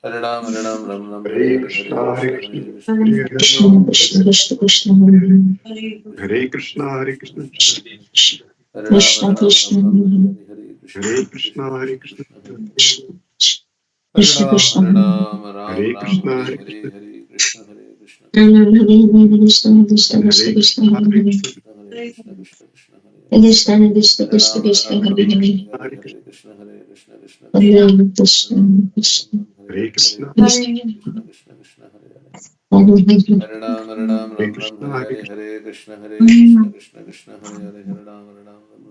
Hare Ram Ram Ram Hare Hare Hare Krishna, Hare Hare Krishna Krishna, Hare Krishna Hare Krishna Hare Krishna Ram, Krishna Krishna Hare Hare Krishna, Hare Krishna, Hare Ram Krishna Krishna Ram Hare Hare Krishna Hare Hare Krishna, Krishna Hare Krishna Krishna, Krishna Hare Hare Krishna Ram Krishna Ram Hare Ram Krishna, Hare Hare Hare Krishna, Hare Krishna Hare Krishna Krishna Hare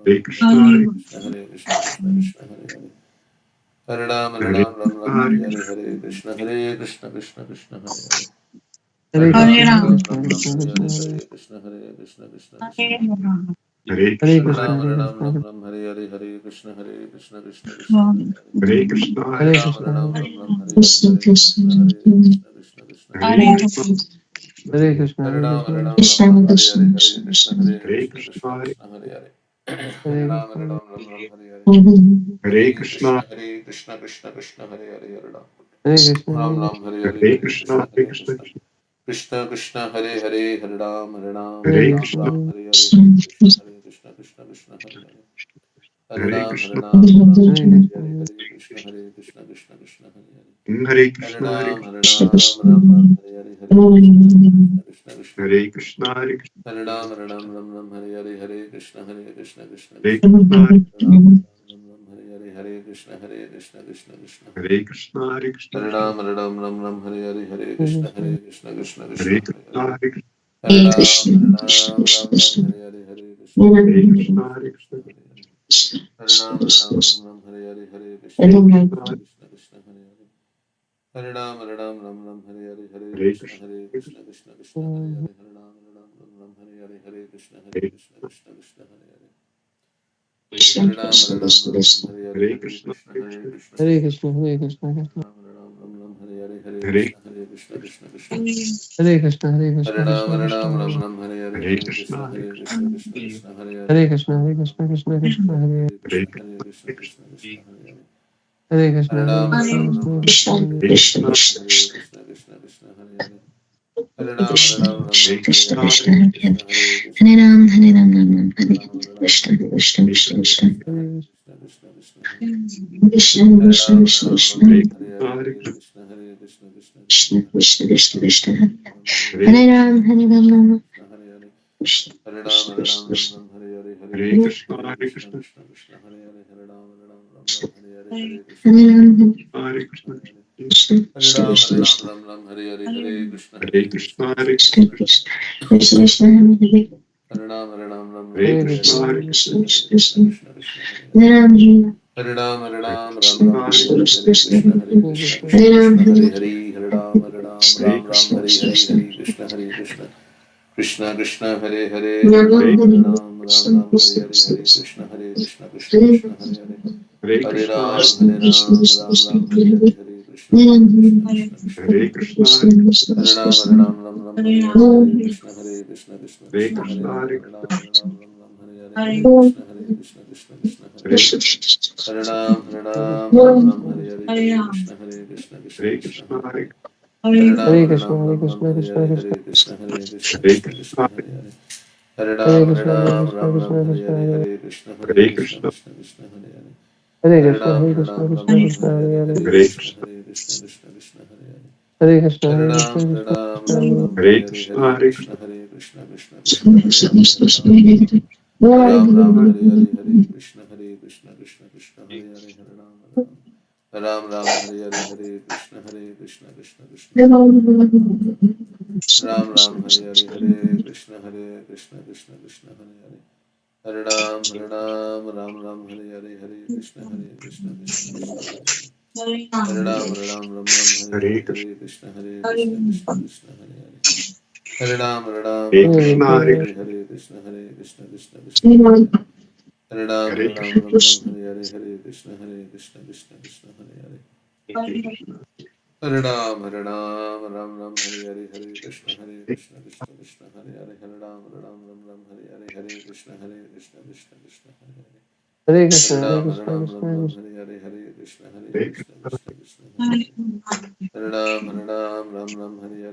Hare Krishna Krishna Krishna Hare Krishna Krishna, Hare Hare Krishna, Hare Krishna Krishna Krishna Hare Hare Krishna Krishna Hare Krishna Ram Krishna Ram Hare Hare Hare Hare Hare Krishna, Krishna Hare Krishna Krishna Krishna Hare Hare Krishna Krishna Hare Hare Krishna, Hare Krishna Krishna Krishna Krishna Hare Hare Hare Hare Hare Ram Hare Ram Krishna, Hare Hare Hare Krishna, Hare Krishna Krishna Krishna Hare Hare Hare Ram Hare Hare Krishna, Hare Hare Krishna Hare Krishna Krishna Krishna Hare Hare Hare Ram Hare Ram Krishna, Hare Hare Hare Krishna, Hare Krishna Krishna Krishna Hare Hare Hare Hare Krishna, Ram Hare Krishna, Ram Krishna Hare Krishna, Hare Krishna Krishna Krishna Hare Hare Krishna, Hare Hare Krishna, Ram Hare Ram Krishna, Ram Hare Krishna Krishna Hare Hare Hare Krishna, Hare Hare Hare Ram Krishna, Krishna, Ram Hare Krishna Krishna Krishna Hare Hare Krishna, Hare Krishna, Hare Hare Ram Krishna, Krishna Ram Krishna Hare Krishna Hare Krishna Krishna, Krishna Hare Hare Hare Hare Ram Krishna, Ram Hare Hare Krishna, Hare Krishna Hare Hare Ram Hare Krishna, Ram Hare Hare Krishna, Hare Krishna, Krishna Krishna Hare Hare Hare Ram Hare Ram Krishna, Ram Hare Krishna Hare Hare Hare Hare Ram Krishna, Hare Krishna, Hare Krishna Hare Hare Hare Hare Krishna, Hare Ram Krishna, Ram Hare Krishna Hare Krishna, Hare Krishna, Hare Ram Hare Krishna Hare Krishna Krishna, Hare Krishna Krishna Hare Krishna, Hare Hare Krishna, Ram Hare Hare Krishna Krishna, Krishna Hare Hare Krishna, Hare Krishna, Hare Krishna Krishna Hare Krishna Hare Krishna Krishna, Krishna Hare Krishna Krishna, Hare Hare Hare Krishna Ram Hare Hare Krishna Krishna, Krishna Hare Hare Hare Ram Hare Hare Krishna Krishna, Krishna Hare Hare Hare Ram Hare Krishna Hare Krishna Hare Hare Krishna Hare Krishna Krishna Hare Krishna, Hare Krishna, Krishna Hare Krishna Krishna, Hare Krishna, Hare Krishna Hare Krishna, Hare Hare Krishna, Ram Krishna Krishna, Hare Krishna Krishna, Hare Krishna Krishna Krishna Hare Hare Hare Hare Krishna, Ram Hare Krishna, Krishna Krishna, Hare Hare Krishna Krishna Hare Hare Hare Krishna, Hare Hare Ram Krishna, Krishna Krishna Krishna, Hare Krishna Hare Krishna Krishna Hare Hare Hare Ram Krishna Krishna Hare Krishna Hare Hare Krishna Hare Krishna Ram Krishna Hare Ram Ram Ram Hare Hare Krishna Krishna Krishna Hare Krishna Krishna Hare Hare Krishna Krishna Hare Krishna Hare Krishna Ram Krishna Krishna Hare Hare Krishna Krishna Krishna Krishna Hare Krishna Hare Hare Ram Hare Ram Ram Hare Hare Krishna Hare Ram Krishna Ram Krishna Ram Hare Hare Hare Hare Krishna Krishna, Hare Hare Krishna Krishna, Krishna Krishna Hare Hare Hare Ram Ram Hare Hare Hare Krishna Hare Hare Ram Krishna Hare Krishna Krishna, Hare Hare Krishna Hare Krishna Ram Krishna Ram Krishna Ram Ram Hare Hare Krishna Hare Hare Krishna Krishna, Hare Krishna Krishna Krishna Krishna, Krishna Krishna Krishna Hare Hare Ram Ram Hare Hare Krishna, Krishna, Hare Hare Krishna Krishna, Krishna Hare Krishna Krishna Krishna Krishna Hare Hare Hare Ram Hare Ram Hare Ram Krishna, Ram Hare Hare Hare Krishna, Hare Krishna Krishna Hare Hare Krishna Krishna, Krishna Hare Ram Krishna Hare Hare Hare Hare Ram Krishna, Hare Hare Krishna Hare Krishna Hare Krishna Krishna Krishna Hare Hare Hare Namo Hare Ram Hare Ram Krishna Ram Hare Krishna Hare Hare Krishna Krishna Hare Krishna Krishna Hare Krishna Hare Hare Hare Hare Krishna, Ram Krishna Krishna Krishna Ram Krishna Ram Hare Hare Hare Krishna Hare Hare Krishna Ram Krishna Krishna Hare Hare Krishna, Krishna Hare Krishna Hare Krishna Ram Krishna Ram Hare Hare Hare Hare Krishna Krishna Krishna Hare Krishna Hare Krishna, Hare Hare Hare Krishna, Ram Hare Hare Hare Krishna Hare Krishna Krishna Krishna Hare Hare Hare Krishna Krishna, Hare Hare Ram Hare Hare Hare Krishna Krishna Hare Krishna Krishna, Hare Hare Hare Hare Hare Ram Krishna, Hare Ram Krishna, Hare Krishna Hare Krishna, Hare Krishna Hare Krishna Krishna, Hare Hare Hare Hare Ram Krishna, Hare Krishna, Ram Krishna Hare Krishna, Hare Hare Hare Krishna Hare Krishna Krishna, Krishna Hare Hare Hare Hare Krishna, Hare Ram Krishna, Krishna Ram Krishna, Hare Hare Hare Hare Hare Krishna Krishna, Krishna Hare Hare Hare Krishna, Hare Hare Ram Krishna, Krishna Ram Hare Hare Hare Krishna, Hare Hare Krishna Krishna, Krishna Hare Hare Hare Ram Hare Hare Hare Krishna Krishna Hare Hare Hare Ram Hare Hare Hare Krishna Krishna Hare Hare Ram Hare Hare Hare Krishna Krishna Hare Hare Hare Ram Hare Hare Hare Krishna Krishna Hare Hare Hare Ram Hare Hare Hare Krishna, Hare Krishna Krishna Hare Hare Hare Hare Ram Krishna, Hare Hare Hare Krishna, Hare Krishna Krishna Hare Hare Hare Hare Krishna, Ram Hare Hare Hare Krishna Krishna Hare Hare Hare Krishna, Hare Ram Hare Hare Hare Krishna Krishna Hare Hare Hare Ram Hare Hare Hare Krishna Krishna Hare Hare Hare Hare Krishna, Hare Ram Krishna, Krishna Ram Krishna, Hare Hare Hare Krishna Hare Krishna Hare Hare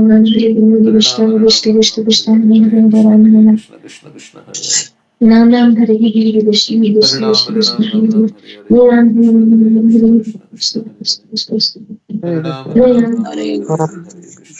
Nam Ram Hare Hare Vishnu Vishnu Vishnu Vishnu Hare Hare Ram Ram Hare Hare Krishna Krishna Krishna Krishna Hare Krishna. Hare Ram Hare Hare Krishna.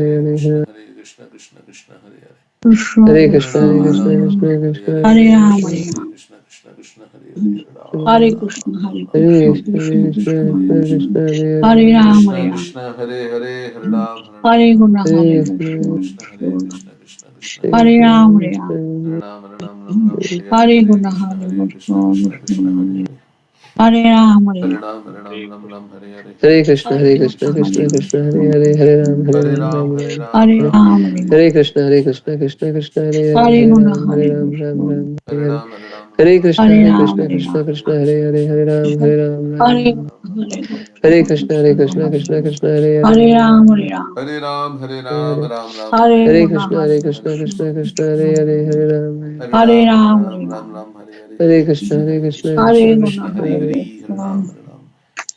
Hare Krishna Krishna Krishna Hare Hare Krishna Hare Hare Krishna, Ram Hare Hare Krishna, Ram Krishna Ram Hare Krishna, Hare Hare Hare Ram Hare Hare Hare Ram Krishna Krishna Krishna Hare Hare Hare Ram Hare Ram Krishna Ram Hare Ram Hare Krishna Hare Krishna Krishna, Krishna Hare Hare Krishna, Hare Hare Ram Krishna Hare Ram Krishna Hare Hare Hare Ram Hare Guna Ram Hare Ram Hare Krishna Krishna Hare Krishna Krishna Krishna Hare Hare Hare Ram Hare Ram Hare Ram Ram Ram Hare Hare Hare Hare Guna Krishna Hare Hare Krishna Krishna Krishna Hare Krishna Hare Hare Ram Hare Hare Ram Ram Ram Ram Hare Hare Hare Hare Krishna, Krishna Hare Hare Hare Krishna, Krishna Krishna Hare Krishna Krishna Krishna, Krishna Hare Hare Hare, Hare Hare Ram, Hare Hare Ram, Ram Ram Hare Ram. Ram Hare Ram Ram Ram Hare Hare Ram Hare Krishna Krishna, Krishna Krishna, Hare Hare, Hare Hare Guna Ram, Hare Hare Ram, Ram Krishna Ram, Hare Hare Hare. Ram Ram Hare Ram Krishna, Hare Hare Hare Ram Krishna, Hare Hare Krishna Ram Krishna Krishna, Hare Hare Krishna Hare, Krishna Hare Ram, Krishna Hare Hare Ram, Ram Hare Ram. Ram Guna Ram Hare Ram Hare Hare Hare Krishna Hare Krishna, Krishna Hare Krishna Krishna, Krishna Krishna Krishna Krishna, Krishna Hare Hare Hare, Hare Ram Ram. Hare Ram Hare Ram Hare Ram Hare Ram Ram Hare Hare Hare Hare Guna Krishna, Krishna Hare Hare Krishna Krishna, Krishna Krishna Krishna Krishna, Hare Hare, Hare Ram. Hare Hare Ram Hare Ram Ram Hare Ram Ram Ram Hare Hare Hare Hare Krishna, Krishna Hare Hare Krishna, Krishna Krishna Hare Krishna Guna Krishna Krishna, Hare Hare Hare Hare Hare. Hare Krishna Ram Hare Ram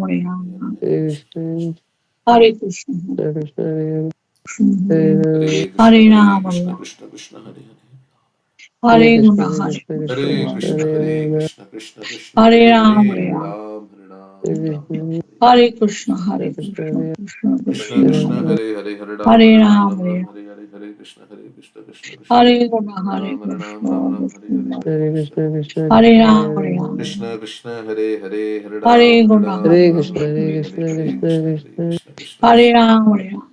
Ram, Hare Ram. Hare Krishna, Hare Hare Ram, Krishna, Hare Krishna Krishna, Hare Hare. Hare Guna, Hare Hare Krishna, Hare Krishna, Krishna Krishna, Hare Hare Ram, Hare, Hare Hare Ram. Ram, Hare Ram, Ram Ram, Hare Krishna, Hare Krishna, Krishna Krishna Krishna, Krishna, Hare Hare Hare, Hare Ram, Hare Hare Ram, Ram, Ram Hare Ram, Ram. Hare Hare, Hare Krishna, Hare Krishna, Krishna Krishna, Hare Hare Guna, Hare, Hare Hare Ram, Hare Ram, Ram Krishna, Ram, Hare Hare, Krishna Hare Krishna, Hare Ram, Hare Ram. Krishna Krishna, Hare Hare, Hare Ram, Hare Hare Guna, Ram, Hare Ram Krishna, Ram, Hare Hare, Hare Krishna, Hare Krishna, Krishna Hare Krishna, Ram, Hare Ram.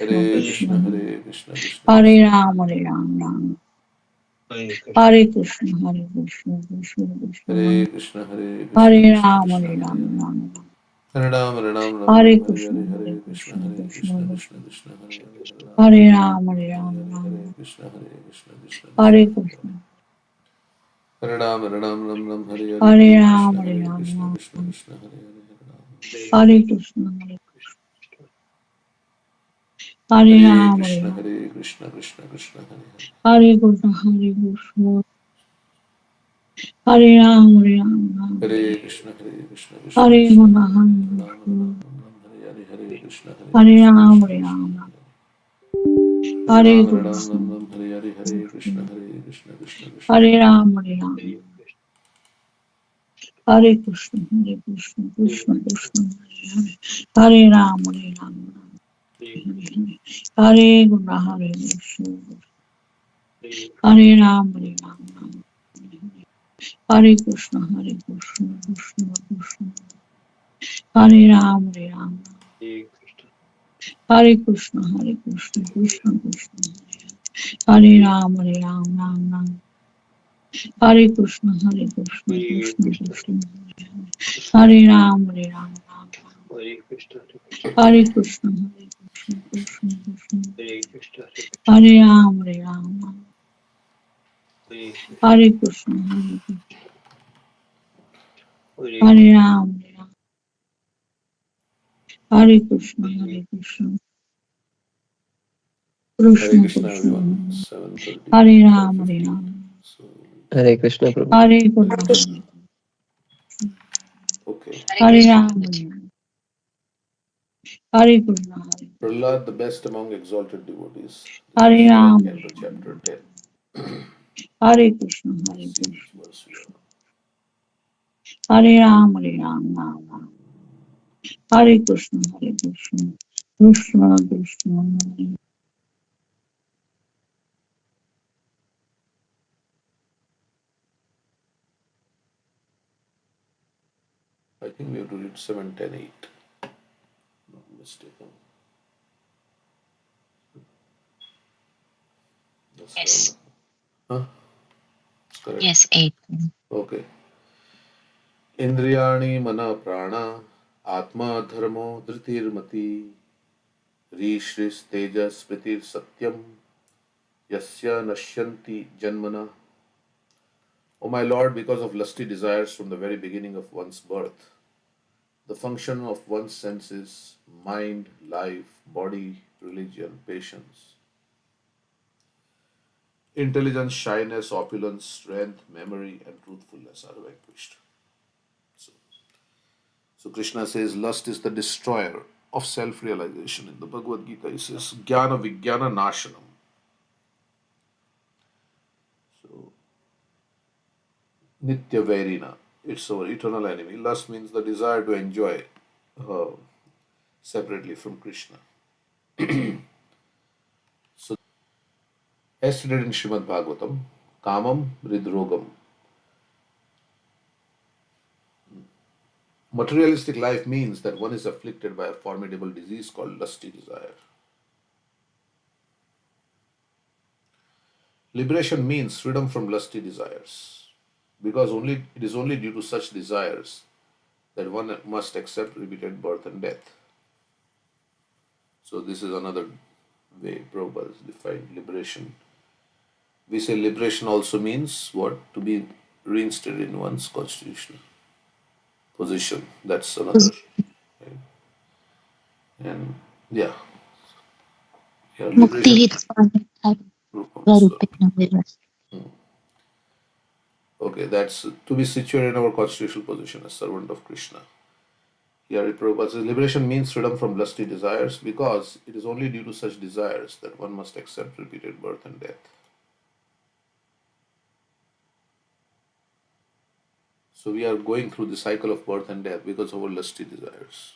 Krishna Hare Krishna Krishna, Hare Krishna, Krishna Hare Krishna. Ram Ram Hare Krishna Krishna Krishna Hare Krishna, Hare Krishna, Hare Krishna Ram Krishna, Hare Ram Hare. Ram Hare Ram, Hare Ram, Ram Hare Ram, Hare Krishna Hare, Hare Krishna, Hare Krishna Krishna, Krishna Krishna Krishna, Hare Hare, Hare Ram, Hare Hare Ram Ram, Hare Ram Hare, Ram Hare Krishna, Hare Krishna, Krishna Krishna, Hare Hare Krishna Hare. Hare Ram, Hare Ram, Ram Ram, Hare Hare, Hare Hare Ram Krishna, Hare Ram Krishna, Ram Krishna Krishna, Hare Hare, Hare Ram. Hare Krishna Hare Hare Ram Krishna, Ram Hare Krishna, Krishna Krishna, Hare Hare. Hare Krishna Hare Ram Ram Hare Krishna, Hare Krishna, Krishna Hare Krishna, Krishna Hare Hare, Hare Ram, Hare Hare Ram, Ram Ram, Hare Hare, Hare Krishna, Hare Hare Krishna, Ram Krishna Krishna, Ram Hare Hare. Hare Hare Ram, Hare Ram, Krishna Ram Ram, Hare Hare, Hare Krishna, Hare Krishna, Krishna Krishna, Hare Hare Hare. Ram Hare Krishna Krishna Krishna Hare Ram Hare Krishna Hare Krishna Hare Ram Hare Krishna Krishna Krishna Hare Ram Hare Krishna Krishna Krishna Hare Ram Ram Ram Hare Krishna Krishna Krishna Hare Ram Ram Hare Krishna Krishna Krishna Hare Ram Ram Hare Krishna Hare Ram, Hare Krishna, Hare Krishna, Hare Krishna Krishna, Krishna, everyone. 7:30, Hare Ram, Hare 5:15. Ram, So, Hare Krishna Prabhu. Hare Krishna, okay. Hare Ram, Hare Krishna, Hare Prahlad, the best among exalted devotees. This is Hare third Ram, canto, chapter 10. Hare Krishna, Let's Hare see which Krishna, verse we are. Hare Ram, Ram Ram, Hare Krishna, Hare Krishna, Krishna Krishna, Hare I think we have to read 7, 10, 8. Not mistaken. That's Yes. huh? That's correct. Yes, 8. Okay. Indriyani mana prana atma dharmo dhritirmati rishris tejas pritir satyam yasya nashyanti janmana. O my Lord, because of lusty desires from the very beginning of one's birth, the function of one's senses, mind, life, body, religion, patience, intelligence, shyness, opulence, strength, memory, and truthfulness are vanquished. So, so Krishna says lust is the destroyer of self-realization. In the Bhagavad Gita, he says Jnana Vijnana Nashanam. So Nitya Vairina, it's our eternal enemy. Lust means the desire to enjoy uh, separately from Krishna. So as stated in Srimad Bhagavatam, Kamam Ridrogam. Materialistic life means that one is afflicted by a formidable disease called lusty desire. Liberation means freedom from lusty desires, because only it is only due to such desires that one must accept repeated birth and death. So this is another way Prabhupada has defined liberation. We say liberation also means what? To be reinstated in one's constitutional position. That's another. Right? And yeah, yeah, Mukti liberation. hit Rupam Swarup. Swarupena Vivas. Okay, that's to be situated in our constitutional position as servant of Krishna. Here Prabhupada says liberation means freedom from lusty desires because it is only due to such desires that one must accept repeated birth and death. So we are going through the cycle of birth and death because of our lusty desires.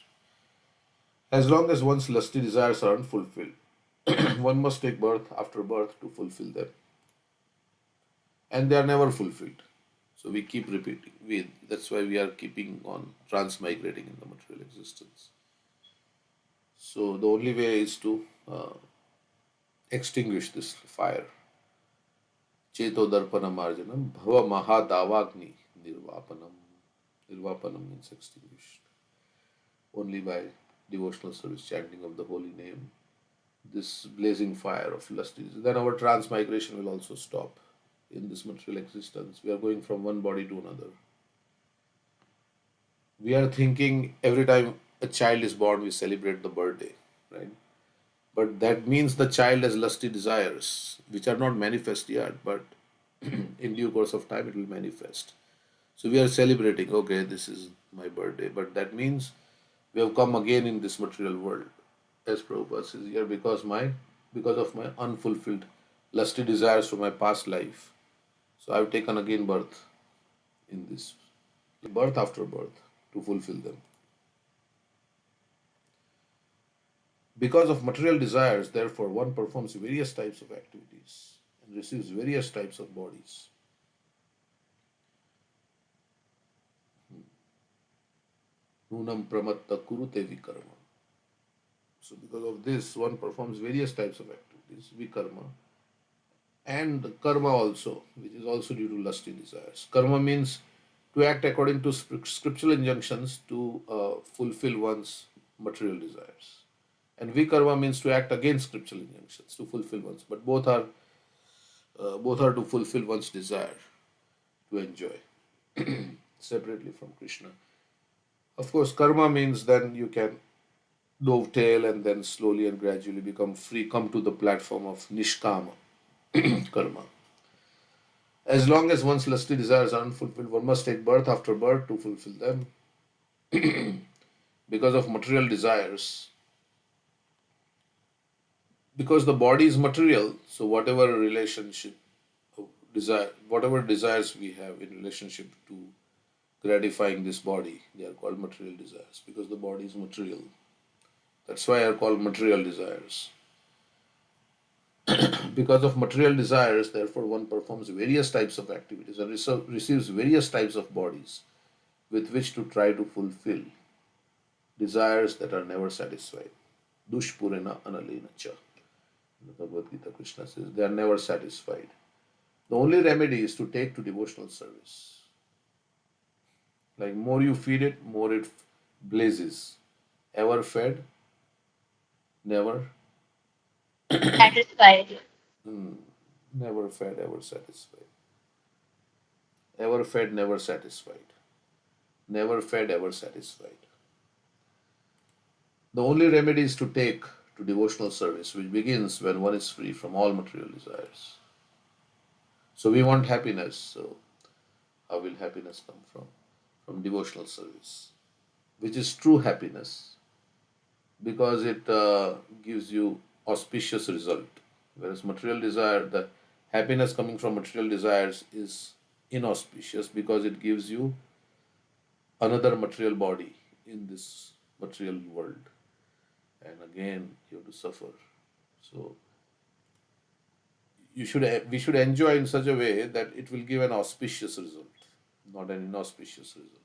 As long as one's lusty desires are unfulfilled, one must take birth after birth to fulfill them. And they are never fulfilled. So we keep repeating. That's why we are keeping on transmigrating in the material existence. So the only way is to extinguish this fire. Cheto darpana marjanam bhava mahadavagni nirvapanam. Nirvapanam means extinguished. Only by devotional service, chanting of the holy name, this blazing fire of lusty. Then our transmigration will also stop in this material existence. We are going from one body to another. We are thinking every time a child is born, we celebrate the birthday, right? But that means the child has lusty desires, which are not manifest yet, but in due course of time it will manifest. So we are celebrating, okay, this is my birthday, but that means we have come again in this material world, as Prabhupada says here, because of my unfulfilled lusty desires from my past life. So I've taken again birth in this, birth after birth, to fulfill them. Because of material desires, therefore, one performs various types of activities and receives various types of bodies. Nunam pramatta kurute vikarma. So, because of this, one performs various types of activities, vikarma, and karma also, which is also due to lusty desires. Karma means to act according to scriptural injunctions to fulfill one's material desires. And vikarma means to act against scriptural injunctions to fulfill one's, but both are to fulfill one's desire to enjoy. separately from Krishna. Of course, karma means then you can dovetail and then slowly and gradually become free, come to the platform of nishkama karma. As long as one's lusty desires are unfulfilled, one must take birth after birth to fulfill them. Because of material desires, because the body is material, so whatever relationship, desire, whatever desires we have in relationship to gratifying this body, they are called material desires because the body is material. That's why they are called material desires. Because of material desires, therefore, one performs various types of activities and receives various types of bodies with which to try to fulfill desires that are never satisfied. Dushpurena analena cha. In the Bhagavad Gita, Krishna says they are never satisfied. The only remedy is to take to devotional service. Like more you feed it, more it blazes. Ever fed, never, Satisfied. hmm, never fed, ever satisfied. Ever fed, never satisfied. Never fed, ever satisfied. The only remedy is to take to devotional service, which begins when one is free from all material desires. So we want happiness. So how will happiness come from? From devotional service, which is true happiness because it gives you auspicious result. Whereas material desire, the happiness coming from material desires is inauspicious because it gives you another material body in this material world, and again you have to suffer. So we should enjoy in such a way that it will give an auspicious result, not an inauspicious result.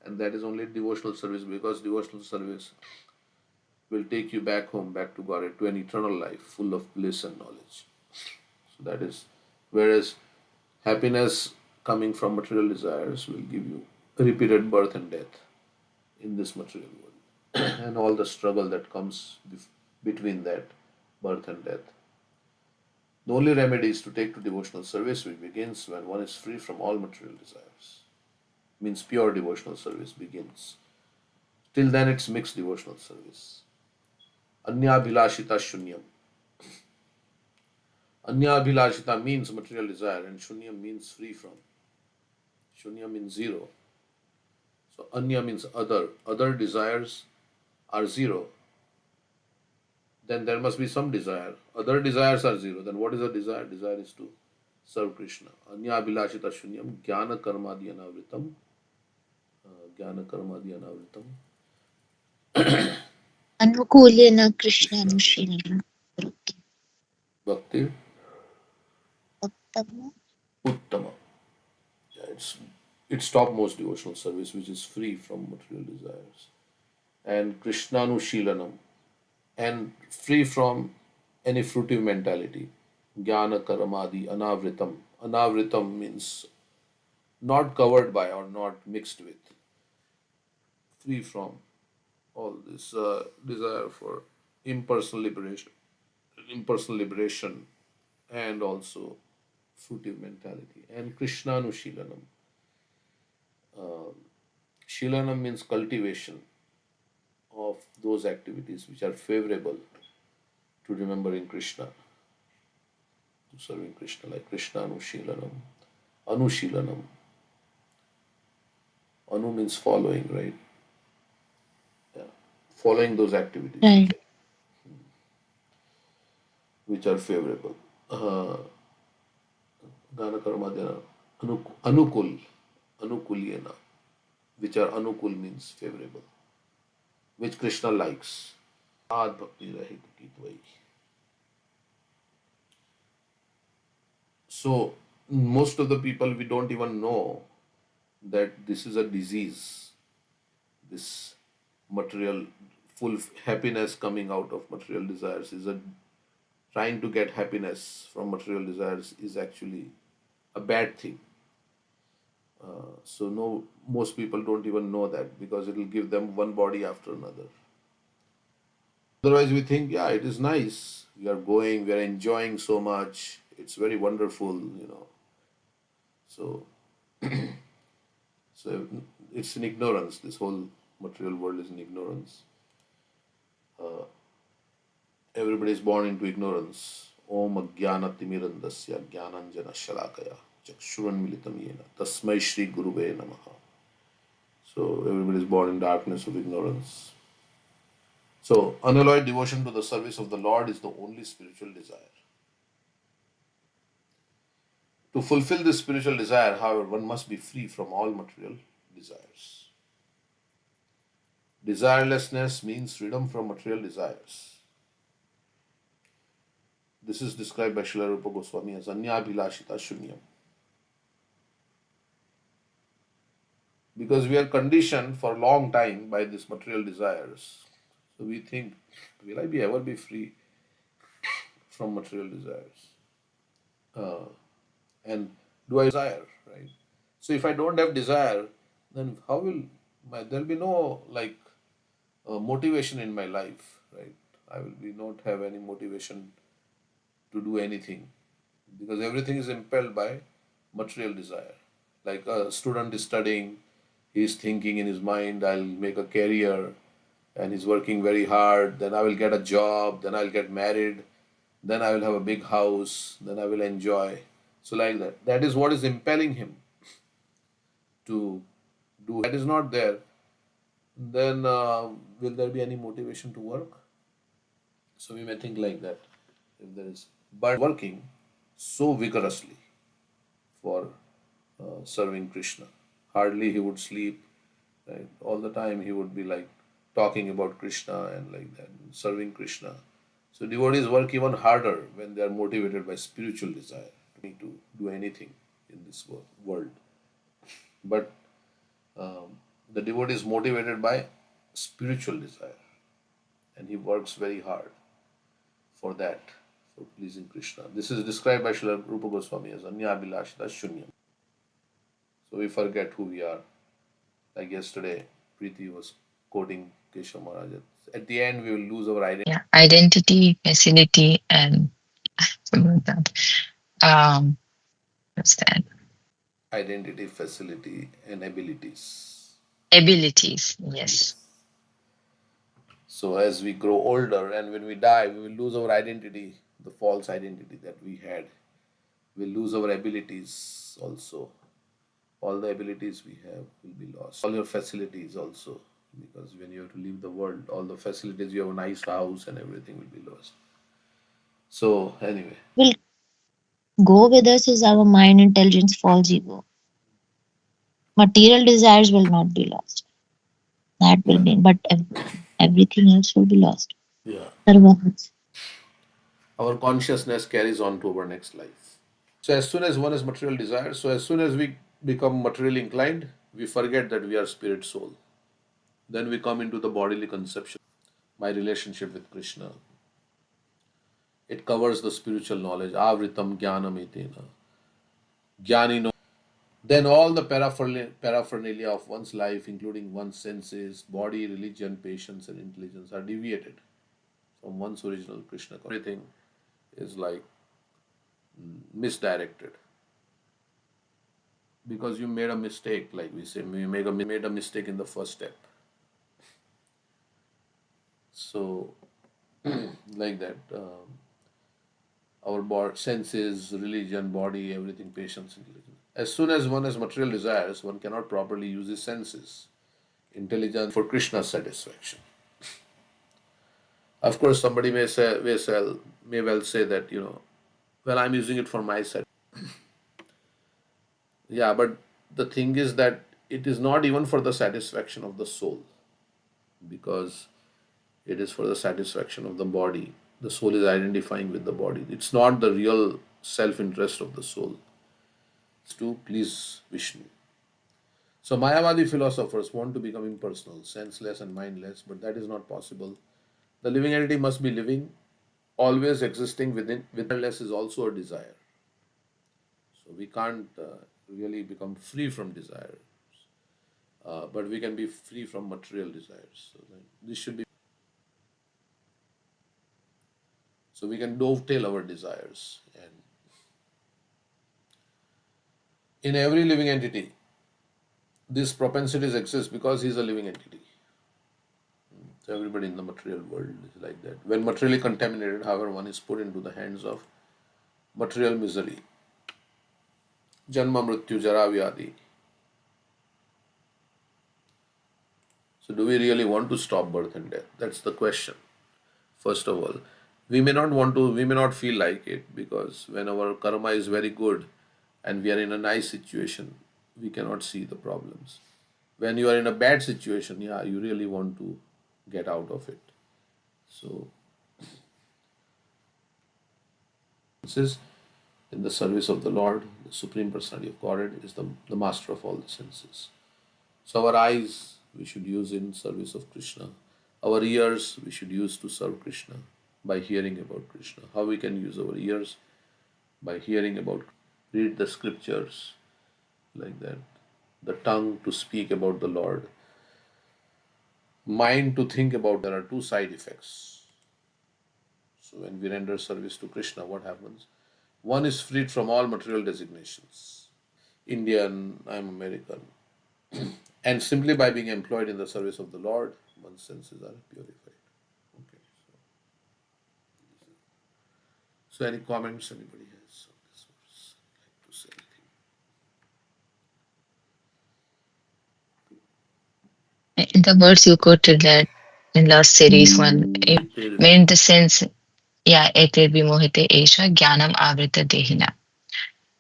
And that is only devotional service because devotional service will take you back home, back to God, to an eternal life full of bliss and knowledge. So that is, whereas happiness coming from material desires will give you repeated birth and death in this material world and all the struggle that comes between that birth and death. The only remedy is to take to devotional service, which begins when one is free from all material desires. Means pure devotional service begins. Till then, it's mixed devotional service. Anyabhilashita shunyam. Anyabhilashita means material desire, and shunyam means free from. Shunya means zero. So anya means other. Other desires are zero. Then there must be some desire. Other desires are zero. Then what is a desire? Desire is to serve Krishna. Anyabhilashita shunyam jnana karmadi anavritam. Jnana karmadi anavritam. Anukulyena Krishnanushilena. Bhakti Uttama. uttama. Yeah, it's topmost devotional service which is free from material desires. And Krishnanushilanam, and free from any fruitive mentality. Jnana karamadi anavritam. Anavritam means not covered by or not mixed with. Free from all this desire for impersonal liberation, impersonal liberation, and also fruitive mentality. And Krishnanushilanam. Shilanam means cultivation of those activities which are favorable to remembering Krishna, to serving Krishna, like Krishna Anushilanam. Anushilanam. Anu means following, right? Yeah. Following those activities Right. which are favorable. Dana Karmadhyana. Anukul. Anukulyena. Which are Anukul means favorable. Which Krishna likes. Ad Bhakti Rahit Kitvai. So, most of the people, we don't even know that this is a disease. This material, full happiness coming out of material desires is a trying to get happiness from material desires is actually a bad thing. So no, most people don't even know that because it will give them one body after another. Otherwise, we think, yeah, it is nice. We are going, we are enjoying so much. It's very wonderful. So So it's in ignorance. This whole material world is in ignorance. Uh, Everybody is born into ignorance. Om Ajnana Timirandasya Jnananjana Shalakaya Chakshuran Militam Yena Tasmai Shri Guruve Namaha. So everybody is born in darkness of ignorance. So unalloyed devotion to the service of the Lord is the only spiritual desire. To fulfill this spiritual desire, however, one must be free from all material desires. Desirelessness means freedom from material desires. This is described by Srila Rupa Goswami as Anyabhilashita Shunyam. Because we are conditioned for a long time by these material desires. So we think, will I ever be free from material desires? And do I desire, right? So if I don't have desire, then how will there'll be no motivation in my life, right? I will be not have any motivation to do anything because everything is impelled by material desire. Like a student is studying, he is thinking in his mind, I'll make a career, and he's working very hard, then I will get a job, then I'll get married, then I will have a big house, then I will enjoy. So, like that. That is what is impelling him to do. That is not there, then will there be any motivation to work? So, we may think like that. If there is, but working so vigorously for serving Krishna. Hardly he would sleep, right? All the time he would be like talking about Krishna and like that, serving Krishna. So devotees work even harder when they are motivated by spiritual desire to do anything in this world. But the devotee is motivated by spiritual desire and he works very hard for that, for pleasing Krishna. This is described by Srila Rupa Goswami as Anyabhilashita Shunyam. So we forget who we are. Like yesterday, Preeti was quoting Keshav Maharaj. At the end, we will lose our identity. Yeah, identity, facility, and something like that. What's that? Identity, facility, and abilities. Abilities, yes. So as we grow older and when we die, we will lose our identity, the false identity that we had. We'll lose our abilities also. All the abilities we have will be lost. All your facilities also. Because when you have to leave the world, all the facilities, you have a nice house and everything will be lost. So anyway. Will go with us is our mind, intelligence, false ego. Material desires will not be lost. That will be, but everything else will be lost. Yeah. Sarvahats. Our consciousness carries on to our next life. So as soon as one has material desire, so as soon as we become materially inclined, we forget that we are spirit soul. Then we come into the bodily conception. My relationship with Krishna. It covers the spiritual knowledge. Avritam jnanam etena. Jnani no. Then all the paraphernalia of one's life, including one's senses, body, religion, patience, and intelligence, are deviated from one's original Krishna. Everything is like misdirected because you made a mistake. Like we say, we made a mistake in the first step. So, like that, our senses, religion, body, everything, patience, intelligence. As soon as one has material desires, one cannot properly use his senses, intelligence for Krishna's satisfaction. Of course, somebody may well say that, well, I'm using it for my satisfaction. Yeah, but the thing is that it is not even for the satisfaction of the soul, because it is for the satisfaction of the body. The soul is identifying with the body. It's not the real self-interest of the soul. It's to please Vishnu. So Mayavadi philosophers want to become impersonal, senseless and mindless, but that is not possible. The living entity must be living, always existing within. Withinless is also a desire. So we can't really become free from desire, but we can be free from material desires. So this should be. So we can dovetail our desires, and in every living entity, These propensities exist because he's a living entity. So everybody in the material world is like that. When materially contaminated, however, one is put into the hands of material misery. Janma, Mrityu, Jara, Vyadi. So, do we really want to stop birth and death? That's the question. First of all, we may not feel like it because when our karma is very good and we are in a nice situation, we cannot see the problems. When you are in a bad situation, yeah, you really want to get out of it. So, this is in the service of the Lord, the Supreme Personality of Godhead is the master of all the senses. So our eyes we should use in service of Krishna. Our ears we should use to serve Krishna by hearing about Krishna. How we can use our ears? By hearing about, read the scriptures like that. The tongue to speak about the Lord. Mind to think about. There are two side effects. So when we render service to Krishna, what happens? One is freed from all material designations. Indian, I'm American. And simply by being employed in the service of the Lord, one's senses are purified. Okay. So any comments anybody has on this verse? Like to say The words you quoted that in last series one, it anything? made the sense. Yeah, etir vimohite esha jnanam avrita dehina.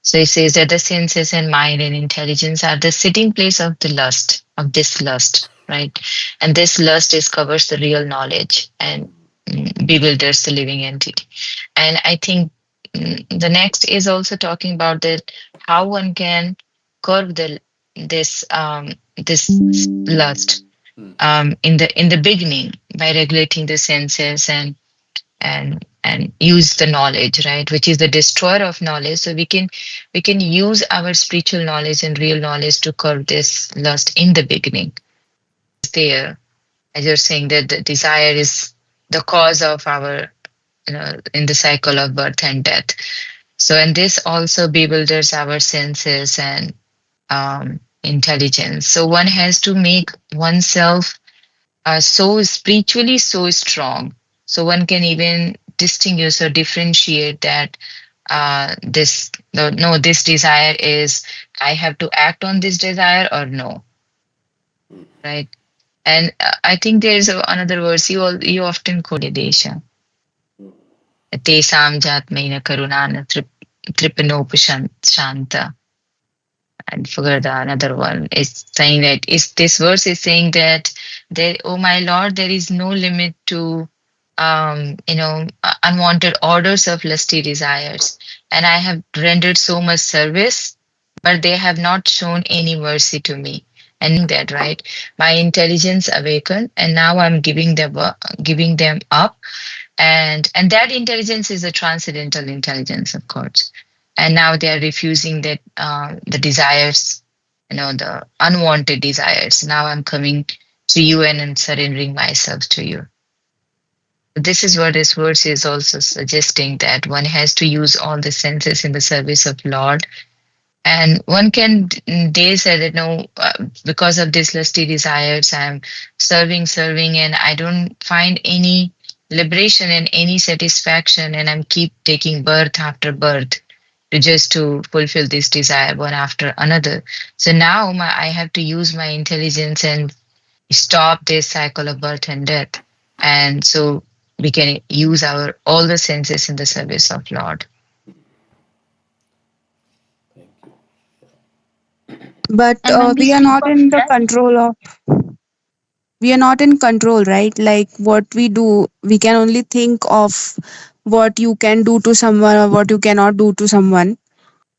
So it says that the senses and mind and intelligence are the sitting place of the lust, of this lust, right? And this lust is covers the real knowledge and bewilders the living entity. And I think the next is also talking about that how one can curb the this lust in the beginning by regulating the senses and use the knowledge, right, which is the destroyer of knowledge. So we can use our spiritual knowledge and real knowledge to curb this lust in the beginning. There, as you're saying, that the desire is the cause of our, in the cycle of birth and death. So, and this also bewilders our senses and intelligence. So one has to make oneself so spiritually so strong, so one can even distinguish or differentiate that this no, this desire is, I have to act on this desire or no, right? And I think there's another verse you often quote, Desha. Tesam jatmaina karunana tripanopa and forget the another one. It's saying that is this verse is saying that there, oh my Lord, there is no limit to unwanted orders of lusty desires. And I have rendered so much service, but they have not shown any mercy to me. And that, right? My intelligence awakened, and now I'm giving them up, and that intelligence is a transcendental intelligence, of course. And now they are refusing that the desires, the unwanted desires. Now I'm coming to you and surrendering myself to you. This is what this verse is also suggesting, that one has to use all the senses in the service of Lord. And one can they say that no, because of these lusty desires, I'm serving, and I don't find any liberation and any satisfaction, and I'm keep taking birth after birth to just to fulfill this desire one after another. So now I have to use my intelligence and stop this cycle of birth and death. And so we can use our all the senses in the service of Lord. Thank you. But And when we we are speak not of in the death, control of, we are not in control, right? Like what we do, we can only think of what you can do to someone or what you cannot do to someone.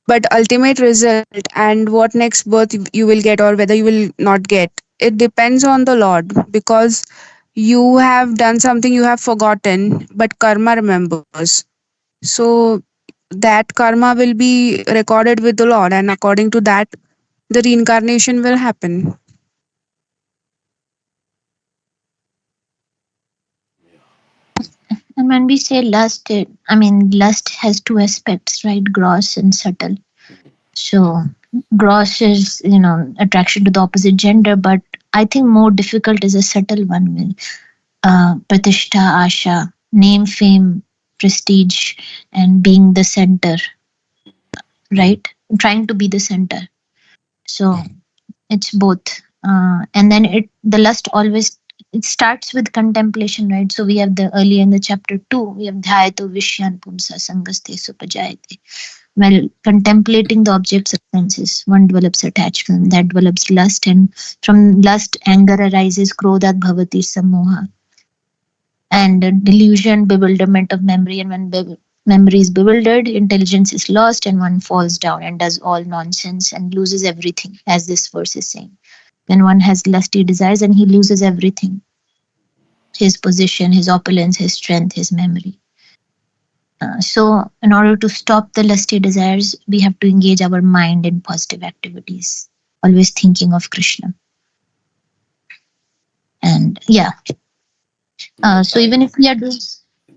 But ultimate result and what next birth you will get or whether you will not get, it depends on the Lord, because you have done something you have forgotten, but karma remembers. So that karma will be recorded with the Lord, and according to that, the reincarnation will happen. and when we say lust, lust has two aspects, right? Gross and subtle. So gross is, attraction to the opposite gender, but I think more difficult is a subtle one with pratishtha, asha, name, fame, prestige, and being the center, right? Trying to be the center. So it's both. And then the lust always, it starts with contemplation, right? So we have the early in the chapter 2, we have dhyato vishyan pumsa sangaste supajayate. Well, contemplating the objects of senses, one develops attachment, that develops lust, and from lust, anger arises, krodhat bhavati samoha, and delusion, bewilderment of memory. And when memory is bewildered, intelligence is lost, and one falls down and does all nonsense and loses everything, as this verse is saying. When one has lusty desires, and he loses everything, his position, his opulence, his strength, his memory. So, in order to stop the lusty desires, we have to engage our mind in positive activities, always thinking of Krishna. And yeah, No so even time. if we are doing,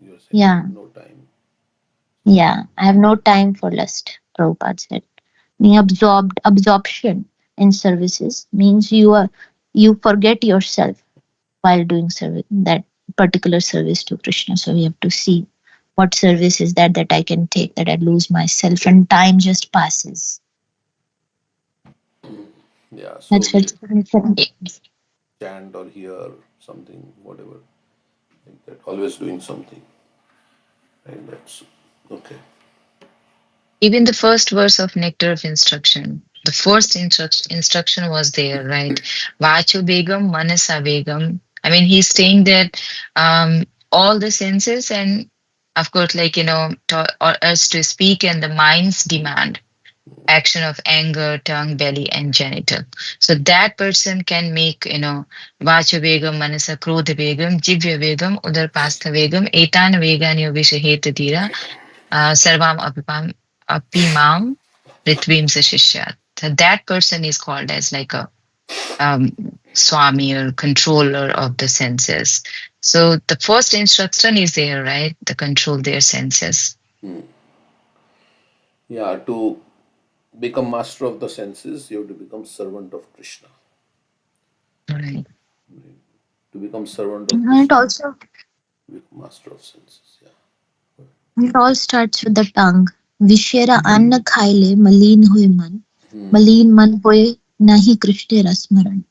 You are saying, yeah, right? No time. yeah, I have no time for lust, Prabhupada said. Being absorption in services means you forget yourself while doing service, that particular service to Krishna. So we have to see what service is that I can take, that I lose myself and time just passes. Yeah, so That's what we chant or hear something, whatever, like that. Always doing something, right? That's okay. Even the first verse of Nectar of Instruction, the first instruction was there, right? Vacho Begam, Manasa Begam. I mean, he's saying that all the senses and, of course, like, or us to speak and the mind's demand action of anger, tongue, belly, and genital. So that person can make, Vacha Vegam, Manasa Krodha Vegam, Jivya Vegam, Udar Pastha Vegam, Etana Veganyo Vishaheta Dira, Sarvam Apimam, Ritvim Sashishyat. So that person is called as like a um, Swami or controller of the senses. So the first instruction is there, right? The control their senses. Yeah, to become master of the senses, you have to become servant of Krishna. Right. To become servant of and it Krishna, also become master of senses. Yeah. it all starts with the tongue. Vishera anna khaile malin hoy man, Hmm. malin man hoy nahi Krishna rasmaran.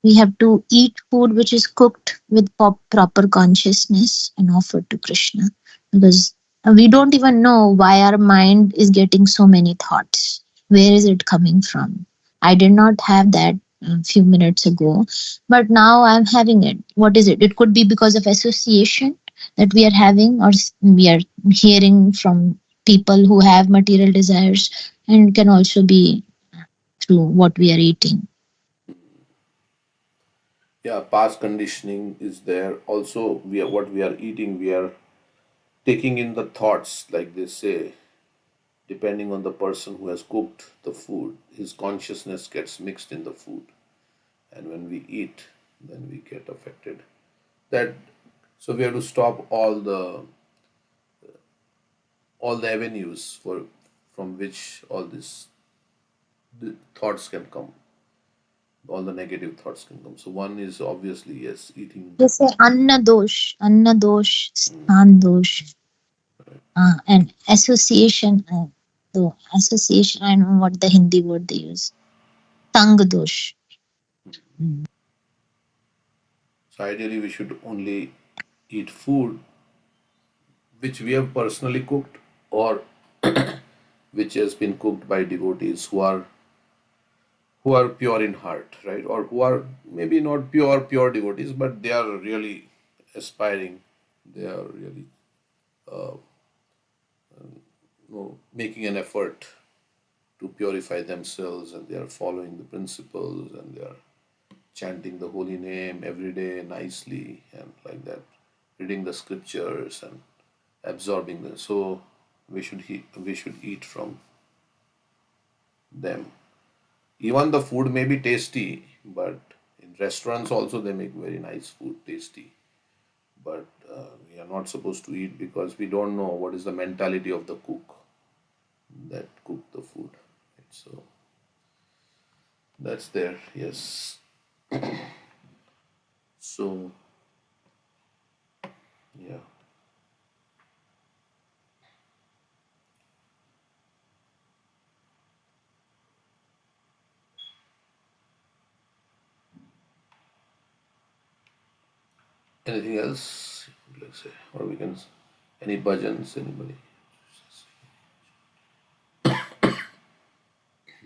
We have to eat food which is cooked with proper consciousness and offered to Krishna, because we don't even know why our mind is getting so many thoughts. Where is it coming from? I did not have that a few minutes ago, but now I'm having it. What is it? It could be because of association that we are having, or we are hearing from people who have material desires, and it can also be through what we are eating. Yeah, past conditioning is there. Also, what we are eating, we are taking in the thoughts, like they say, depending on the person who has cooked the food, his consciousness gets mixed in the food. And when we eat, then we get affected. That so we have to stop all the avenues from which all these the thoughts can come, all the negative thoughts can come. So one is obviously yes, eating. जैसे अन्न दोष स्थान दोष and association the association, I don't know what the Hindi word they use, tang dosh. So ideally, we should only eat food which we have personally cooked or which has been cooked by devotees who are pure in heart, right? Or who are maybe not pure devotees, but they are really aspiring. They are really making an effort to purify themselves, and they are following the principles, and they are chanting the holy name every day nicely and like that, reading the scriptures and absorbing them. So we should eat from them. Even the food may be tasty, but in restaurants also they make very nice food tasty. But we are not supposed to eat because we don't know what is the mentality of the cook that cooked the food. Right? So That's there, yes. So, yeah. Anything else? Let's say, or we can, any bhajans, anybody?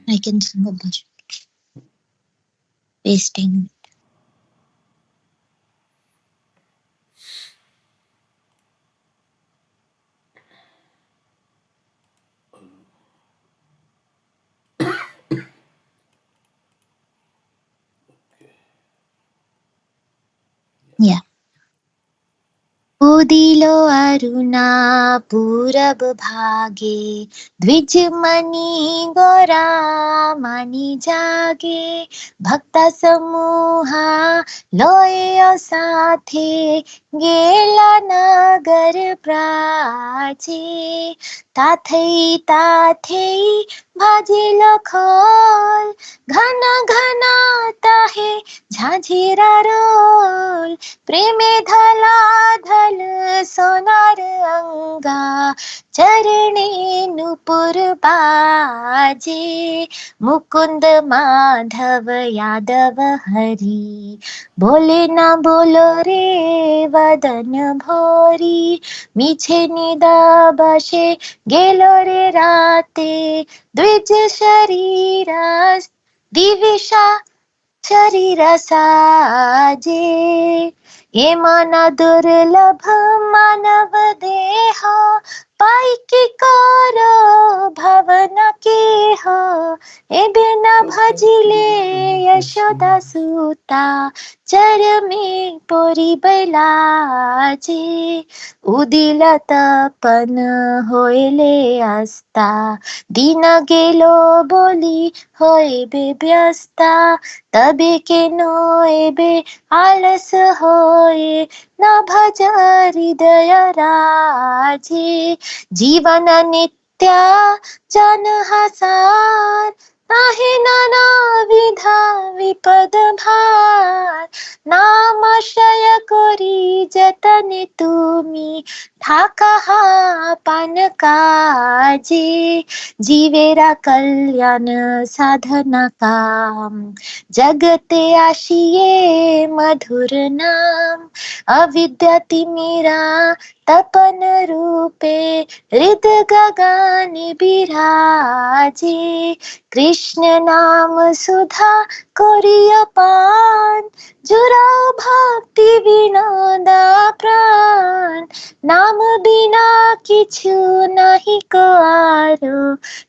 I can sing a bhajan. Wasting. Yeah. उदिलो Aruna पूरब भागे द्विजमणि गोरा मणि जागे भक्त समूहा लोय साथे गेला नगर प्राचे ताथै ताथै भाजिलो खोल घना घना ताहे झाझिरा रोल प्रेमे धला धल सोनार अंगा चरणे नुपुर बाजे मुकुंद माधव यादव हरि बोले ना बोलो रे वदन भोरी मीछे निदा बसे गेलो रे राते द्विज शरीरा दिविशा शरीर साजे ये मन दुर्लभ मानव देह पाइकी करो भवन के हो ए बिना भजिले यशोदा सूता चरमे पोरी बैलाजे उदिल तपन होइले अस्ता दिन गेलो बोली होइबे व्यस्ता तबे केन एबे आलस होए न भज हृदय राजे जीवन नित्य जन हसार आहे नाना विधा विपद भार नामाश्रय करी जतने तुमी ठाका पान काजे जीवेरा कल्याण साधना काम जगते आशिये मधुर नाम अविद्या तिमिरा तपन रूपे हृद गगन बिराजे कृष्ण नाम सुधा करिय पान जुराओ भक्ति विनोदा प्राण नाम बिना किछु नहीं को आरो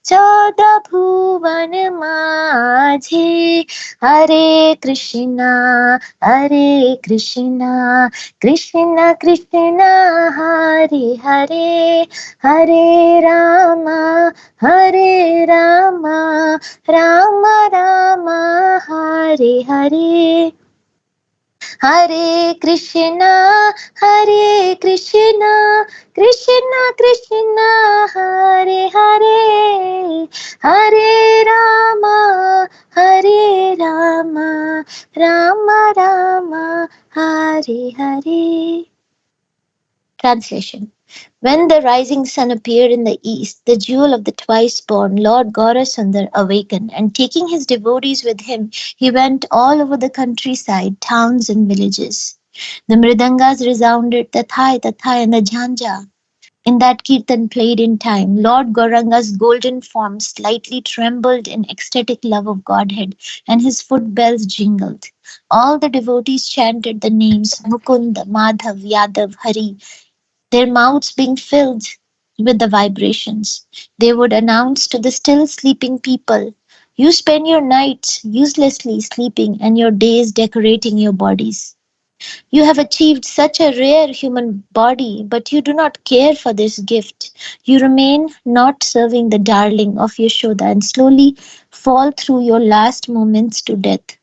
14 भुवन माझे हरे Krishna Krishna Krishna Hare Hare Hare Ram Ram Ram Hare Hare Hare Krishna Krishna Krishna Hare Hare Hare Ram Ram Ram Hare Hare. Translation. When the rising sun appeared in the east, the jewel of the twice-born Lord Gaurasundar awakened, and taking his devotees with him, he went all over the countryside, towns and villages. The mridangas resounded, tathai, tathai, and the jhanja. In that kirtan played in time, Lord Gauranga's golden form slightly trembled in ecstatic love of Godhead, and his foot bells jingled. All the devotees chanted the names Mukunda, Madhav, Yadav, Hari, their mouths being filled with the vibrations. They would announce to the still sleeping people, "You spend your nights uselessly sleeping and your days decorating your bodies. You have achieved such a rare human body, but you do not care for this gift. You remain not serving the darling of Yashoda and slowly fall through your last moments to death.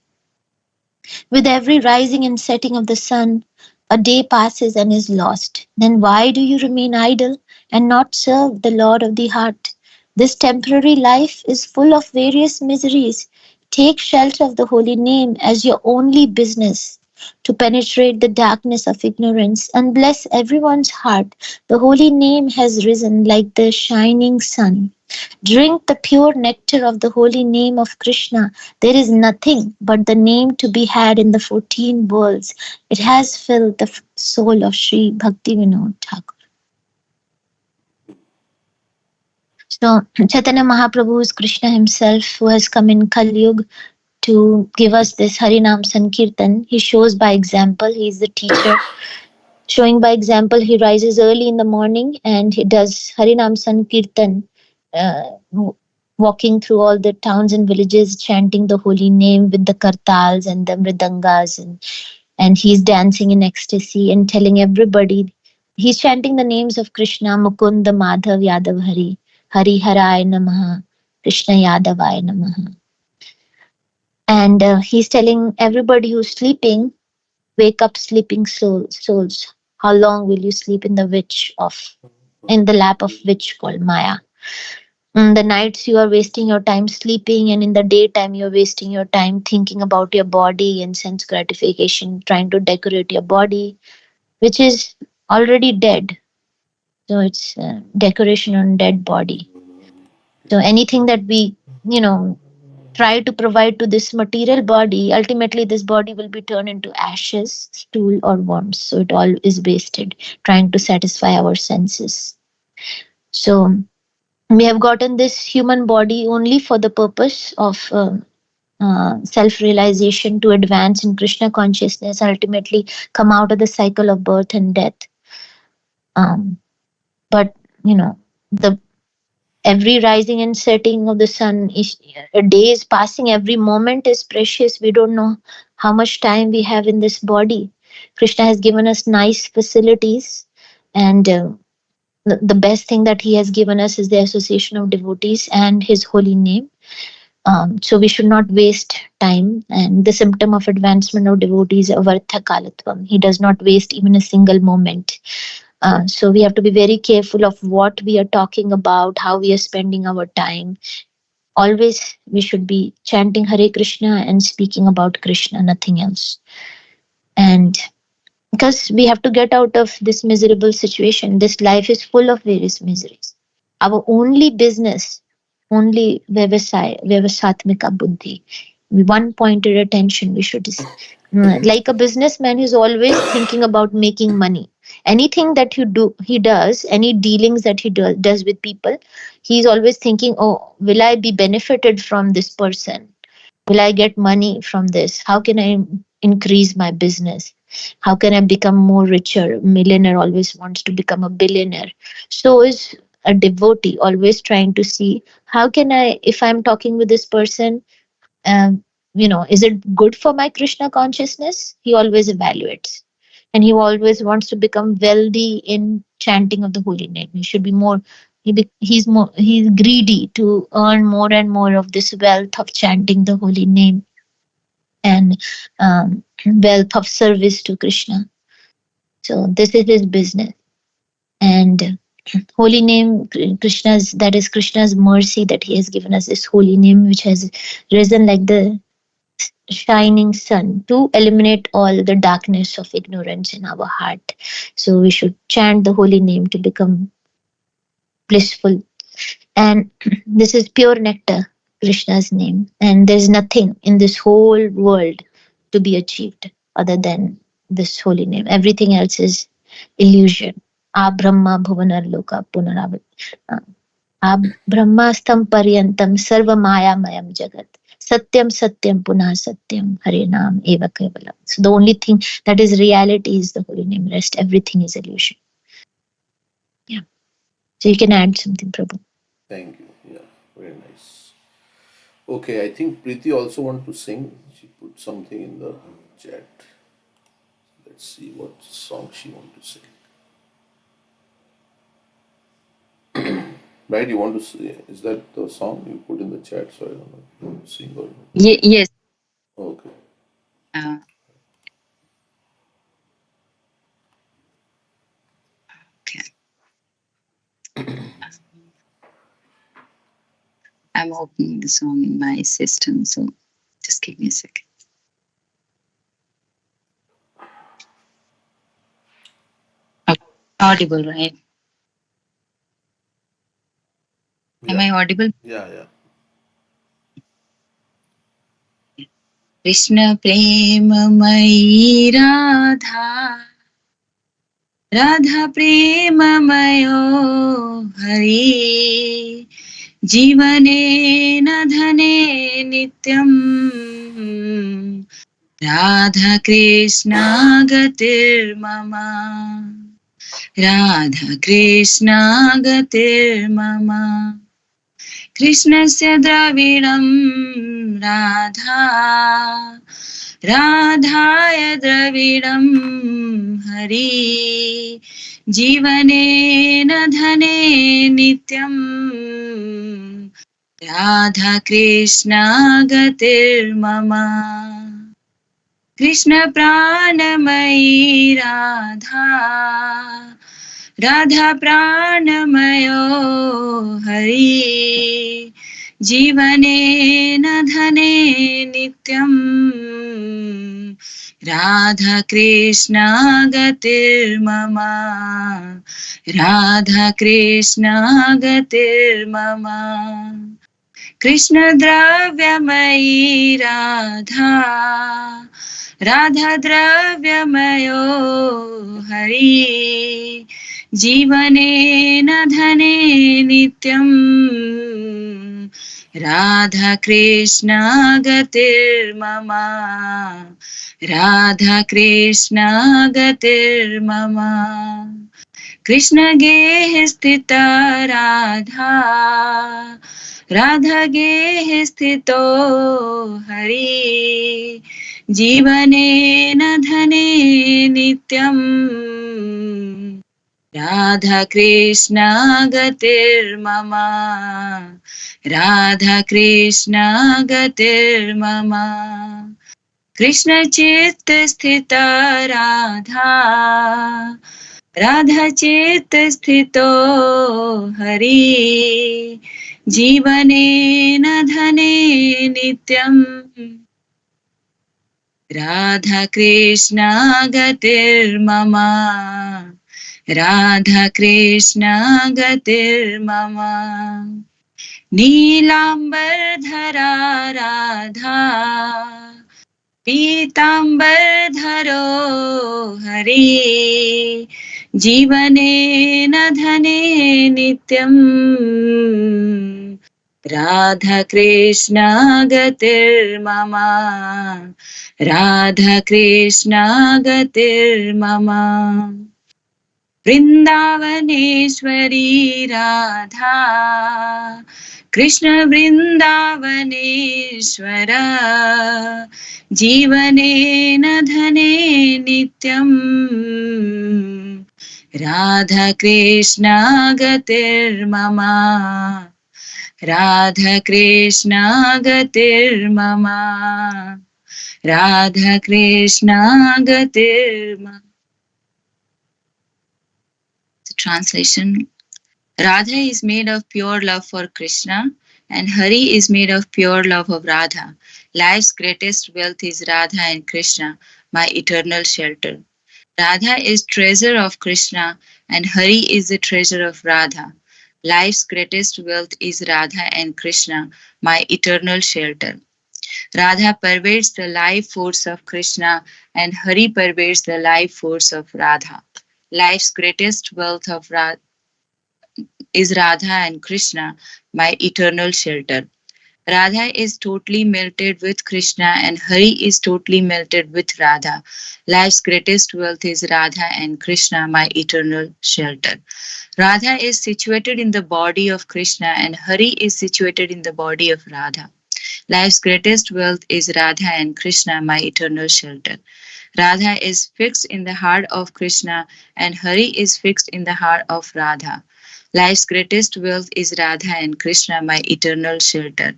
With every rising and setting of the sun, a day passes and is lost. Then why do you remain idle and not serve the Lord of the heart? This temporary life is full of various miseries. Take shelter of the holy name as your only business to penetrate the darkness of ignorance and bless everyone's heart. The holy name has risen like the shining sun. Drink the pure nectar of the holy name of Krishna. There is nothing but the name to be had in the 14 worlds. It has filled the soul of Sri Bhaktivinoda Thakur. So, Chaitanya Mahaprabhu is Krishna himself who has come in Kali Yuga to give us this Harinam Sankirtan. He shows by example. He is the teacher. Showing by example, he rises early in the morning and he does Harinam Sankirtan, walking through all the towns and villages, chanting the holy name with the kartals and the mridangas, and he's dancing in ecstasy and telling everybody. He's chanting the names of Krishna, Mukunda, Madhav, Yadav, Hari, Hari Haraya Namaha, Krishna Yadavaya Namaha. And he's telling everybody who's sleeping, wake up, sleeping souls. How long will you sleep in the lap of witch called Maya? In the nights you are wasting your time sleeping, and in the daytime you're wasting your time thinking about your body and sense gratification, trying to decorate your body, which is already dead. So it's decoration on dead body. So anything that we, try to provide to this material body, ultimately this body will be turned into ashes, stool, or worms. So it all is wasted, trying to satisfy our senses. So we have gotten this human body only for the purpose of self realization, to advance in Krishna consciousness, ultimately come out of the cycle of birth and death. But, the every rising and setting of the sun is a day is passing, every moment is precious. We don't know how much time we have in this body. Krishna has given us nice facilities, and the best thing that he has given us is the association of devotees and his holy name. So we should not waste time. And the symptom of advancement of devotees is avartha kalatvam. He does not waste even a single moment. So we have to be very careful of what we are talking about, how we are spending our time. Always we should be chanting Hare Krishna and speaking about Krishna, nothing else. And because we have to get out of this miserable situation, this life is full of various miseries. Our only business, only vyavasatmika buddhi, one pointed attention we should like a businessman who's always thinking about making money. Anything that he does, any dealings that he does with people, he's always thinking, oh, will I be benefited from this person? Will I get money from this? How can I increase my business? How can I become more richer? Millionaire always wants to become a billionaire. So is a devotee always trying to see, how can I, if I'm talking with this person, um, is it good for my Krishna consciousness? He always evaluates. And he always wants to become wealthy in chanting of the holy name. He should be more, he's greedy to earn more and more of this wealth of chanting the holy name, and wealth of service to Krishna. So this is his business. And holy name, that is Krishna's mercy that he has given us this holy name, which has risen like the shining sun to eliminate all the darkness of ignorance in our heart. So we should chant the holy name to become blissful. And this is pure nectar, Krishna's name. And there's nothing in this whole world to be achieved other than this holy name. Everything else is illusion. Brahma bhuvanar loka punaravat. Brahmastam paryantam sarva maya mayam jagat. Satyam satyam punah satyam Hare Nam eva kevalam. So the only thing that is reality is the holy name. Rest everything is illusion. Yeah. So you can add something, Prabhu. Thank you. Yeah, very nice. Okay, I think Preeti also want to sing. She put something in the chat. Let's see what song she want to sing. Right, you want to sing? Is that the song you put in the chat? So I don't know if you want to sing or not. Yes. Okay. Uh, okay. I'm opening the song in my system. So Just give me a second. Okay. Audible, right? Am I audible? Yeah. Krishna premamayi Radha, Radha premamayo Hari, जीवनेन धने नित्यम् राधा कृष्णा गतिर्मम राधा कृष्णा गतिर्मम कृष्णस्य द्रविणं राधा राधाय द्रविणं हरि जीवनेन धने नित्यम् राधा कृष्णा गतिर्मम कृष्ण प्राणमयी राधा राधा प्राणमयो हरि जीवनेन धने नित्यम् राधा कृष्णा गतिर्मम राधा कृष्णा गतिर्मम कृष्ण द्रव्यमयी राधा राधा द्रव्यमयो हरि जीवनेन धने नित्यम् राधा कृष्णा गतिर्मम राधा कृष्णा गतिर्मम कृष्ण गेह स्थिता राधा राधा गेह स्थितो हरि जीवनेन धने नित्यम् राधा कृष्णा गतिर्मम राधा कृष्णा गतिर्मम कृष्ण चित्त स्थिता राधा राधा चित्त स्थितो हरि जीवनेन धने नित्यम् राधा कृष्णा गतिर्मम राधा कृष्णा गतिर्मम नीलाम्बरधरा राधा पीताम्बरधरो हरि जीवनेन धने नित्यम् राधा कृष्णा गतिर्मम राधा कृष्णा गतिर्मम वृन्दावनेश्वरी राधा कृष्ण वृन्दावनेश्वर जीवनेन धने नित्यम् Radha Krishna गतिर्मम Radha Krishna गतिर्मम Radha Krishna गतिर्मम Translation: Radha is made of pure love for Krishna and Hari is made of pure love of Radha. Life's greatest wealth is Radha and Krishna, my eternal shelter. Radha is treasure of Krishna and Hari is the treasure of Radha. Life's greatest wealth is Radha and Krishna, my eternal shelter. Radha pervades the life force of Krishna and Hari pervades the life force of Radha. Life's greatest wealth of is Radha and Krishna, my eternal shelter. Radha is totally melted with Krishna and Hari is totally melted with Radha. Life's greatest wealth is Radha and Krishna, my eternal shelter. Radha is situated in the body of Krishna and Hari is situated in the body of Radha. Life's greatest wealth is Radha and Krishna, my eternal shelter. Radha is fixed in the heart of Krishna and Hari is fixed in the heart of Radha. Life's greatest wealth is Radha and Krishna, my eternal shelter.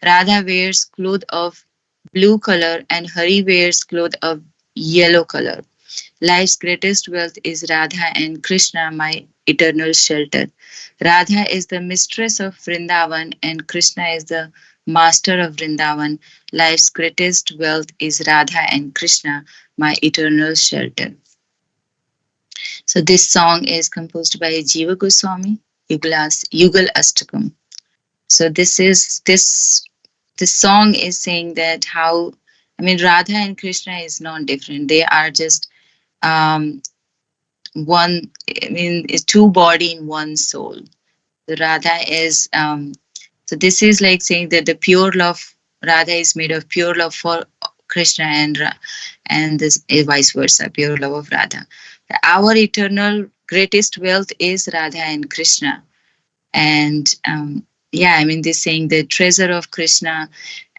Radha wears clothes of blue color and Hari wears clothes of yellow color. Life's greatest wealth is Radha and Krishna, my eternal shelter. Radha is the mistress of Vrindavan and Krishna is the master of Vrindavan. Life's greatest wealth is Radha and Krishna, my eternal shelter. So this song is composed by Jiva Goswami, Yugal Astakam. So this song is saying that how, I mean, Radha and Krishna is not different. They are just um, one. I mean, it's two body in one soul. The Radha is so this is like saying that the pure love Radha is made of pure love for Krishna and this vice versa, pure love of Radha. Our eternal greatest wealth is Radha and Krishna, and yeah, I mean, this saying the treasure of Krishna,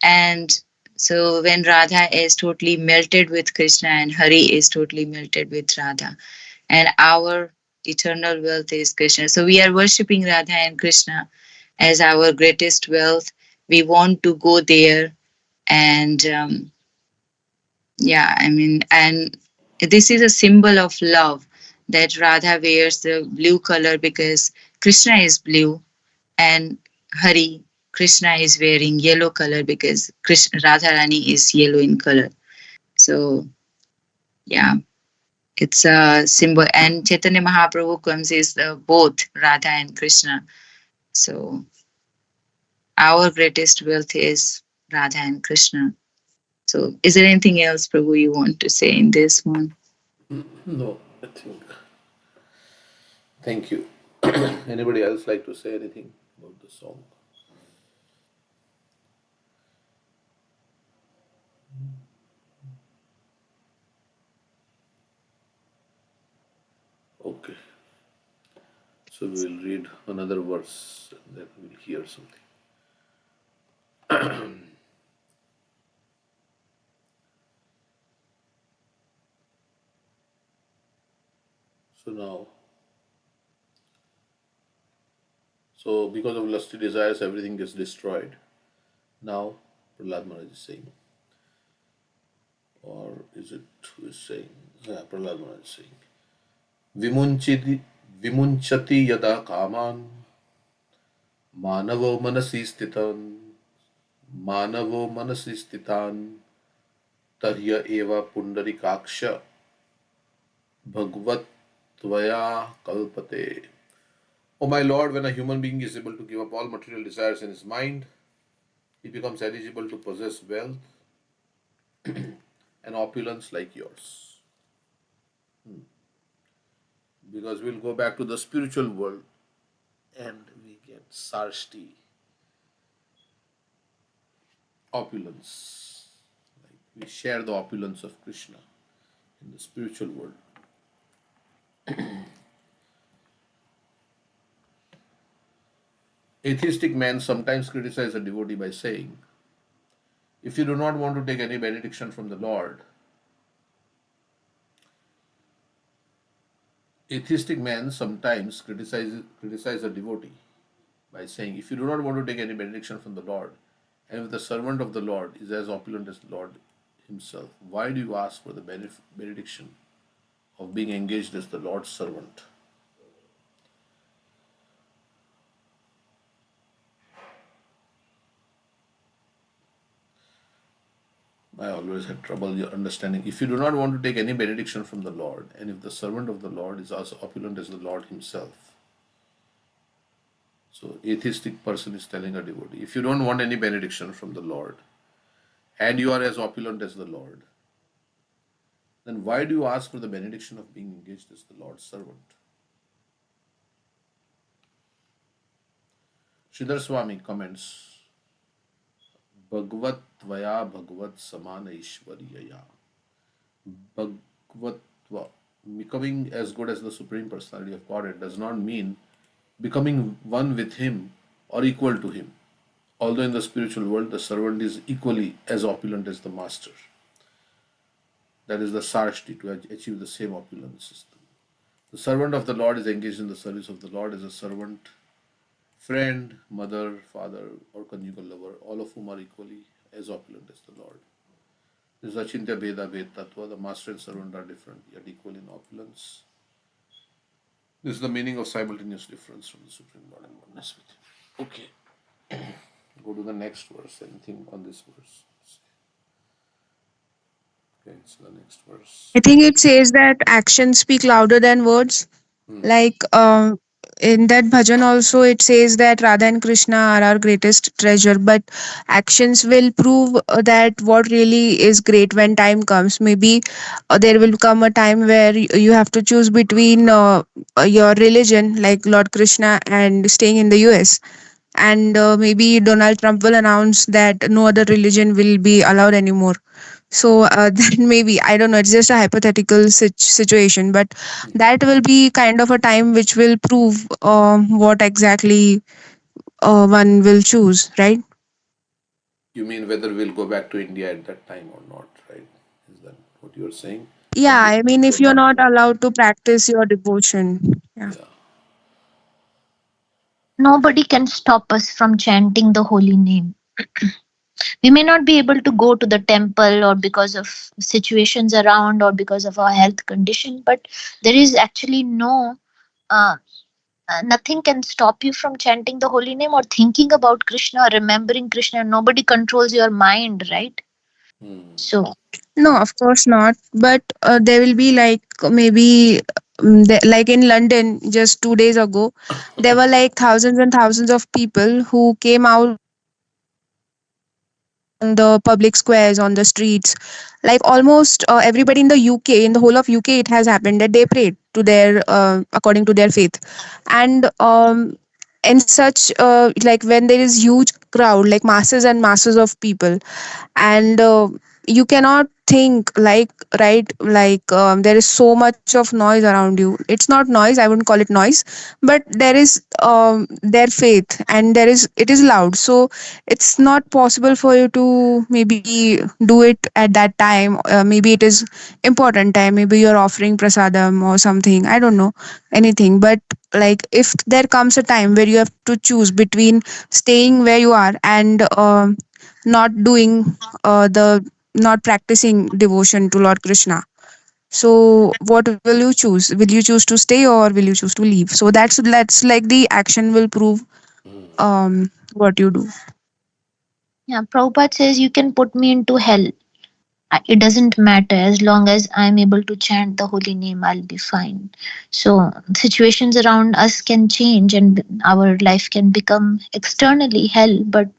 and so when Radha is totally melted with Krishna and Hari is totally melted with Radha, and our eternal wealth is Krishna. So we are worshipping Radha and Krishna as our greatest wealth. We want to go there, and yeah, I mean, and this is a symbol of love that Radha wears the blue color because Krishna is blue, and Hari Krishna is wearing yellow color because Krishna, Radharani is yellow in color. So yeah, it's a symbol, and Chaitanya Mahaprabhu comes is both Radha and Krishna. So our greatest wealth is Radha and Krishna. So is there anything else, Prabhu, you want to say in this one? No, I think. Thank you. Anybody else like to say anything about the song? Okay. So we'll read another verse and then we'll hear something. So now, so because of lusty desires, everything gets destroyed. Now, Prahlad Maharaj is saying, or is it who is saying? Yeah, Prahlad Maharaj is saying, Vimunchiti, Vimunchati yada kaman, manavo manasi sthitan, manavo manasi sthitan, tarya eva pundarikaksha, bhagvat tvaya kalpate. O my Lord, when a human being is able to give up all material desires in his mind, he becomes eligible to possess wealth and opulence like yours. Because we'll go back to the spiritual world and we get sarshti, opulence. Like we share the opulence of Krishna in the spiritual world. Atheistic men sometimes criticize a devotee by saying, if you do not want to take any benediction from the Lord, atheistic men sometimes criticize a devotee by saying, if you do not want to take any benediction from the Lord, and if the servant of the Lord is as opulent as the Lord himself, why do you ask for the benediction of being engaged as the Lord's servant? I always had trouble understanding. If you do not want to take any benediction from the Lord, and if the servant of the Lord is as opulent as the Lord himself, so atheistic person is telling a devotee, if you don't want any benediction from the Lord, and you are as opulent as the Lord, then why do you ask for the benediction of being engaged as the Lord's servant? Sridhar Swami comments, Bhagvat Tvaya Bhagvat Samana Ishwariyaya. Bhagavatva, becoming as good as the Supreme Personality of Godhead, does not mean becoming one with Him or equal to Him. Although in the spiritual world the servant is equally as opulent as the master. That is the sarshti, to achieve the same opulence system. The servant of the Lord is engaged in the service of the Lord as a servant, friend, mother, father, or conjugal lover, all of whom are equally as opulent as the Lord. This is Achintya Bheda Bhed Tattva. The master and servant are different, yet equal in opulence. This is the meaning of simultaneous difference from the Supreme Lord and oneness with Him. Okay. Go to the next verse. Anything on this verse? Okay, so the next verse. I think it says that actions speak louder than words. Like in that bhajan also it says that Radha and Krishna are our greatest treasure, but actions will prove that what really is great when time comes. Maybe there will come a time where you have to choose between your religion like Lord Krishna and staying in the US, and maybe Donald Trump will announce that no other religion will be allowed anymore. So then maybe, I don't know, it's just a hypothetical situation, but that will be kind of a time which will prove what exactly one will choose, right? You mean whether we'll go back to India at that time or not, right? Is that what you're saying? Yeah, That we I mean, go if you're back not to. allowed to practice your devotion. Yeah. Yeah. Nobody can stop us from chanting the holy name. We may not be able to go to the temple or because of situations around or because of our health condition, but there is actually uh, nothing can stop you from chanting the holy name or thinking about Krishna or remembering Krishna. Nobody controls your mind, right? So, No, of course not. But there will be like maybe like in London just 2 days ago, there were like thousands and thousands of people who came out on the public squares, on the streets. Like almost everybody in the UK, in the whole of UK, it has happened that they prayed to their according to their faith, and in such like when there is huge crowd, like masses and masses of people, and you cannot think like, right, like there is so much of noise around you. It's not noise, I wouldn't call it noise, but there is their faith, and there is, it is loud, so it's not possible for you to maybe do it at that time. Maybe it is important time, maybe you're offering prasadam or something, I don't know, anything. But like if there comes a time where you have to choose between staying where you are and not doing the not practicing devotion to Lord Krishna. So what will you choose? Will you choose to stay or will you choose to leave? So that's like the action will prove what you do. yeah, Prabhupada says you can put me into hell. It doesn't matter as long as I'm able to chant the holy name, I'll be fine. So, situations around us can change and our life can become externally hell. But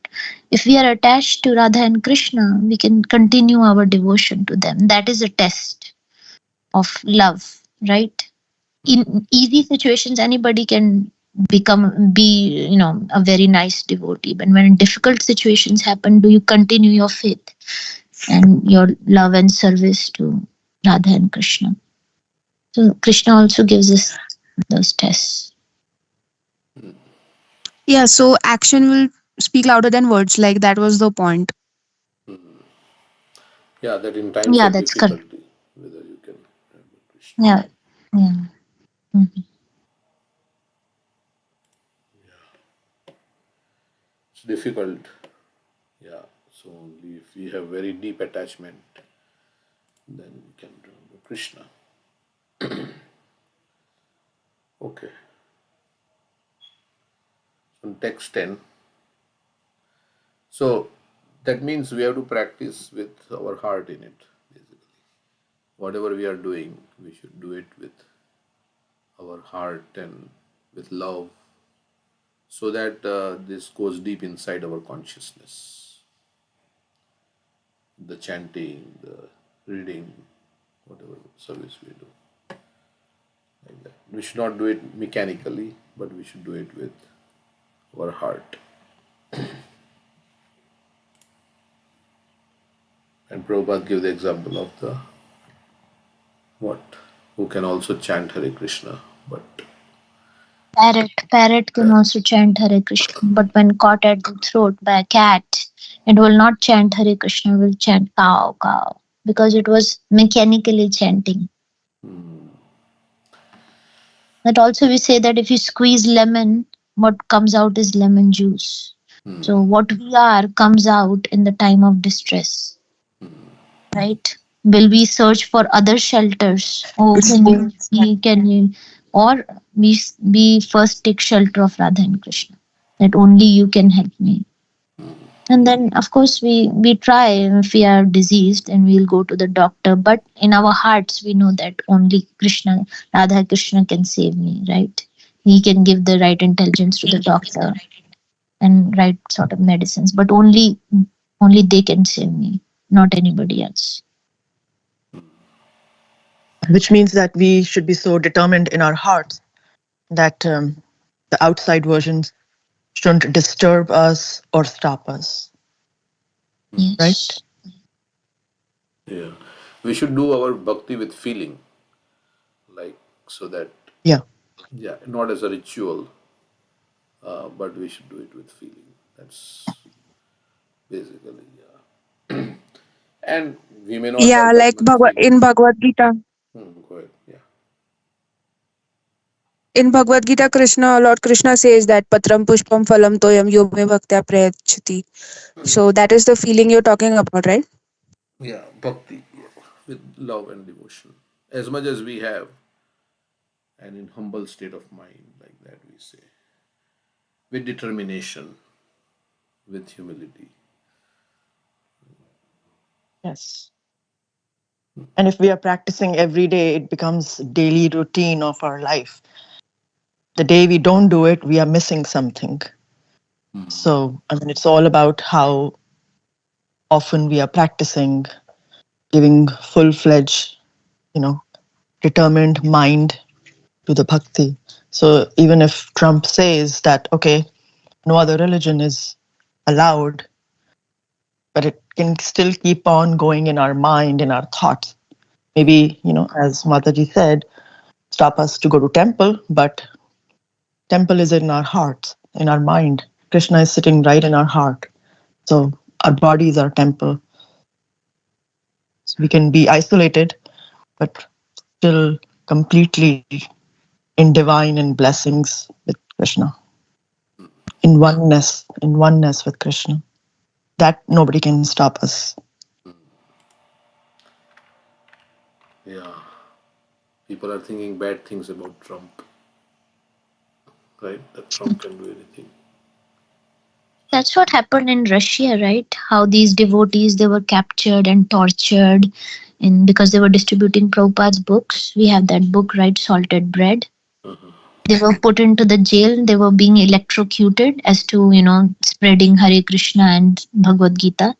if we are attached to Radha and Krishna, we can continue our devotion to them. That is a test of love, right? In easy situations, anybody can be a very nice devotee. But when difficult situations happen, do you continue your faith and your love and service to Radha and Krishna? So Krishna also gives us those tests. Yeah, so action will speak louder than words, like that was the point. Yeah, that in times Yeah, of that's correct. difficulty, whether you can remember Krishna. Yeah, yeah. Mhm. It's difficult. Yeah. So only if we have very deep attachment, then we can remember Krishna. Okay. So text 10. So that means we have to practice with our heart in it, basically. Whatever we are doing, we should do it with our heart and with love, so that this goes deep inside our consciousness. The chanting, the reading, whatever service we do. Like that. We should not do it mechanically, but we should do it with our heart. And Prabhupada gave the example of the what? Who can also chant Hare Krishna, but Parrot can also chant Hare Krishna, but when caught at the throat by a cat, it will not chant Hare Krishna, it will chant cow, cow, because it was mechanically chanting. That also we say that if you squeeze lemon, what comes out is lemon juice. So what we are comes out in the time of distress. right? Will we search for other shelters? Oh, Which whom means we can, or we first take shelter of Radha and Krishna, that only you can help me. And then, of course, we try. If we are diseased, and we'll go to the doctor. But in our hearts, we know that only Krishna, Radha Krishna, can save me. Right? He can give the right intelligence to the doctor and right sort of medicines. But only they can save me, not anybody else. Which means that we should be so determined in our hearts that the outside versions shouldn't disturb us or stop us, Yes. right? Yeah. We should do our bhakti with feeling, like, so that, Yeah. yeah, not as a ritual, but we should do it with feeling. That's basically, yeah. And we may not yeah, have that like much feeling. In Bhagavad Gita. Go ahead. Yeah. In Bhagavad Gita, Lord Krishna says that Patram Pushpam Phalam Toyam Yo Me Bhaktya Prayachati. So that is the feeling you're talking about, right? Yeah, bhakti, yeah, with love and devotion. As much as we have, and in humble state of mind, like that we say, with determination, with humility. Yes. And if we are practicing every day, it becomes daily routine of our life. The day we don't do it, we are missing something. So, I mean, it's all about how often we are practicing, giving full-fledged, determined mind to the bhakti. So even if Trump says that, okay, no other religion is allowed, but it can still keep on going in our mind, in our thoughts. Maybe, as Mataji said, stop us to go to temple, but temple is in our hearts, in our mind. Krishna is sitting right in our heart. So our body is our temple. So we can be isolated, but still completely in divine and blessings with Krishna. In oneness with Krishna. That nobody can stop us. Yeah. People are thinking bad things about Trump, right? That Trump can do anything. That's what happened in Russia, right? How these devotees, they were captured and tortured, and because they were distributing Prabhupada's books. We have that book, right? Salted Bread. They were put into the jail. They were being electrocuted as to, spreading Hare Krishna and Bhagavad Gita.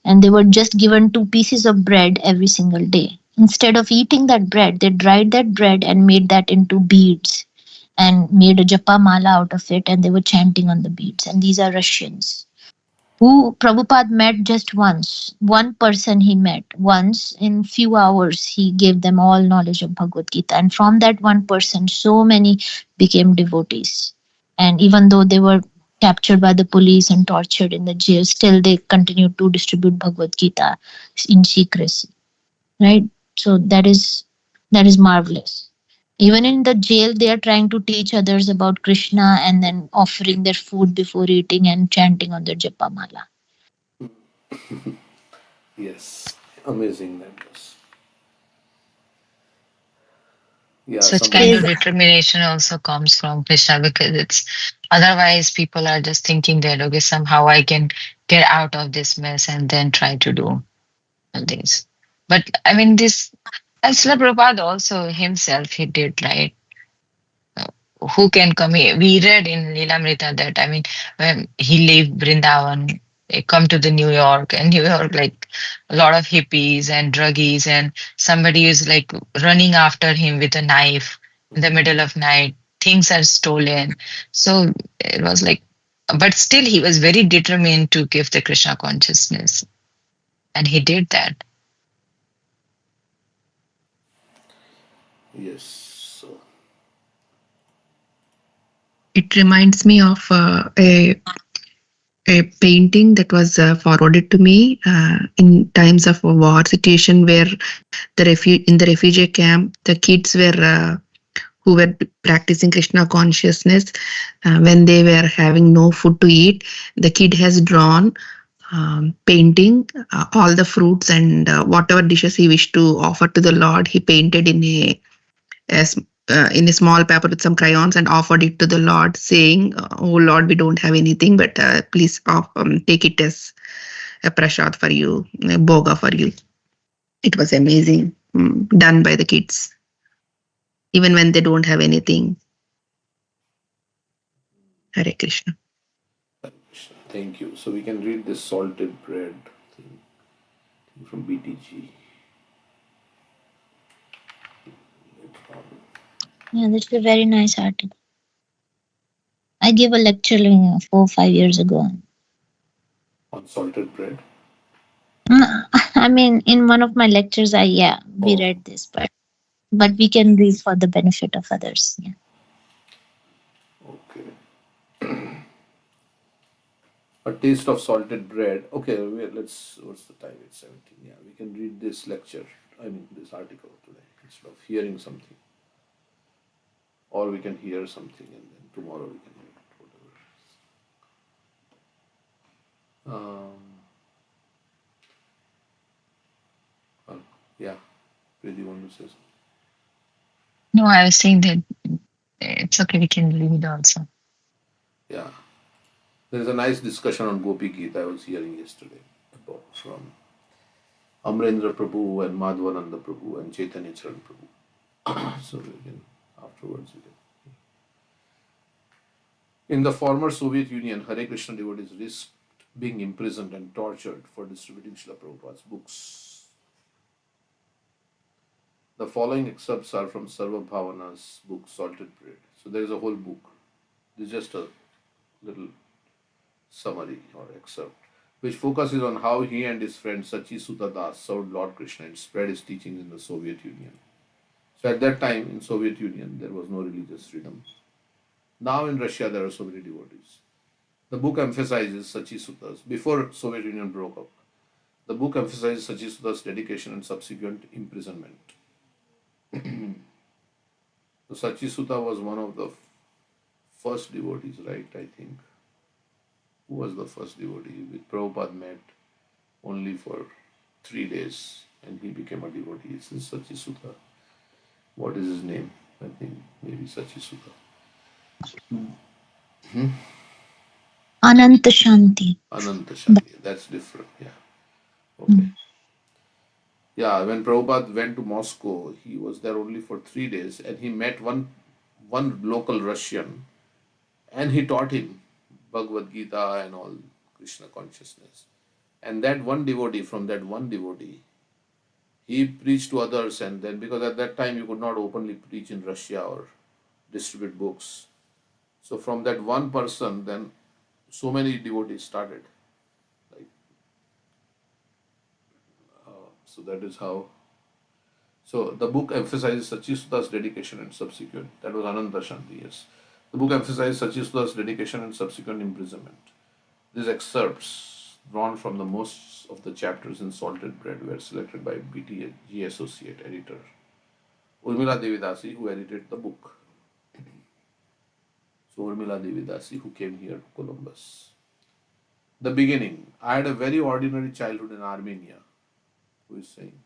And they were just given 2 pieces of bread every single day. Instead of eating that bread, they dried that bread and made that into beads and made a japa mala out of it, and they were chanting on the beads. And these are Russians who Prabhupada met just once. One person he met once. In few hours, he gave them all knowledge of Bhagavad Gita. And from that one person, so many became devotees. And even though they were captured by the police and tortured in the jail, still they continued to distribute Bhagavad Gita in secrecy. Right? So that is marvelous. Even in the jail, they are trying to teach others about Krishna and then offering their food before eating and chanting on their japa mala. Yes. Amazing that was. Yeah, Such kind somebody. of determination also comes from Krishna, because it's otherwise people are just thinking that okay, somehow I can get out of this mess and then try to do all things. But I mean, this, and Srila Prabhupada also himself he did, right? Who can come here? We read in Lilamrita that, I mean, when he left Vrindavan, come to the New York, and New York, like a lot of hippies and druggies, and somebody is like running after him with a knife in the middle of night. Things are stolen. So it was like, but still he was very determined to give the Krishna consciousness, and he did that. Yes. So. It reminds me of a painting that was forwarded to me in times of a war situation where in the refugee camp, the kids were who were practicing Krishna consciousness when they were having no food to eat. The kid has drawn painting all the fruits and whatever dishes he wished to offer to the Lord. He painted in a small paper with some crayons and offered it to the Lord, saying, "Oh Lord, we don't have anything, but please take it as a prasad for you, a boga for you." It was amazing, done by the kids, even when they don't have anything. Hare Krishna. Thank you. So we can read this salted bread thing from BTG. Yeah, that's a very nice article. I gave a lecture like 4 or 5 years ago. On salted bread. I mean, in one of my lectures, we read this, but we can read for the benefit of others. Yeah. Okay. A taste of salted bread. Okay, let's. What's the time? It's 17. Yeah, we can read this lecture. I mean, this article today instead of hearing something, or we can hear something and then tomorrow we can hear it, whatever. Yeah, Priti, you want to say something? No, I was saying that it's okay, we can read also. Yeah. There is a nice discussion on Gopi Geet I was hearing yesterday about from Amrendra Prabhu and Madhvananda Prabhu and Chaitanya Charan Prabhu. So we can afterwards we can. In the former Soviet Union, Hare Krishna devotees risked being imprisoned and tortured for distributing Srila Prabhupada's books. The following excerpts are from Sarva Bhavana's book Salted Bread. So there is a whole book. This is just a little summary or excerpt, which focuses on how he and his friend Sachi Sutta Das served Lord Krishna and spread his teachings in the Soviet Union. So at that time in Soviet Union there was no religious freedom. Now in Russia there are so many devotees. The book emphasizes Sachi Sutta's, before Soviet Union broke up, the book emphasizes Sachi Sutta's dedication and subsequent imprisonment. So Sachi Sutta was one of the first devotees, right? I think. Who was the first devotee? With Prabhupada met only for 3 days and he became a devotee. This is Sachi Sutta. What is his name? I think maybe Sachi Sutta. Ananta Shanti. Ananta Shanti. That's different. Yeah. Okay. Yeah, when Prabhupada went to Moscow, he was there only for 3 days and he met one local Russian and he taught him Bhagavad Gita and all Krishna consciousness. And that one devotee, from that one devotee, he preached to others, and then because at that time you could not openly preach in Russia or distribute books. So from that one person, then so many devotees started. Like, so that is how. So the book emphasizes Sachisuda's dedication and subsequent. That was Ananta Shanti, yes. The book emphasizes Sachisuda's dedication and subsequent imprisonment. These excerpts, drawn from the most of the chapters in Salted Bread, were selected by BTG Associate Editor Urmila Devidasi, who edited the book. So Urmila Devidasi, who came here to Columbus. The beginning. I had a very ordinary childhood in Armenia. Who is saying?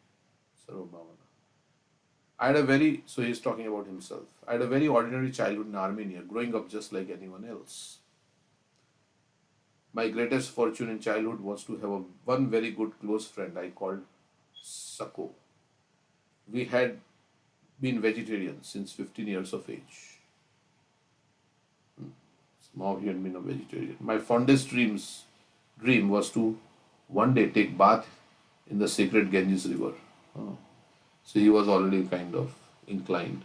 Sarvabhavana. So he's talking about himself. I had a very ordinary childhood in Armenia, growing up just like anyone else. My greatest fortune in childhood was to have one very good close friend I called Sako. We had been vegetarians since 15 years of age. Somehow he had been a vegetarian. My fondest dream was to one day take bath in the sacred Ganges river. So he was already kind of inclined.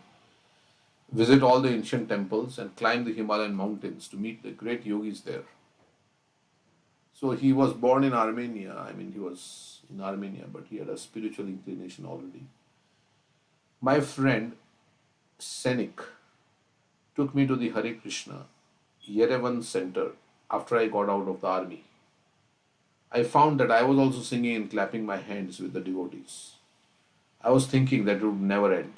Visit all the ancient temples and climb the Himalayan mountains to meet the great yogis there. So he was born in Armenia. I mean, he was in Armenia, but he had a spiritual inclination already. My friend Senik took me to the Hare Krishna Yerevan Center after I got out of the army. I found that I was also singing and clapping my hands with the devotees. I was thinking that it would never end.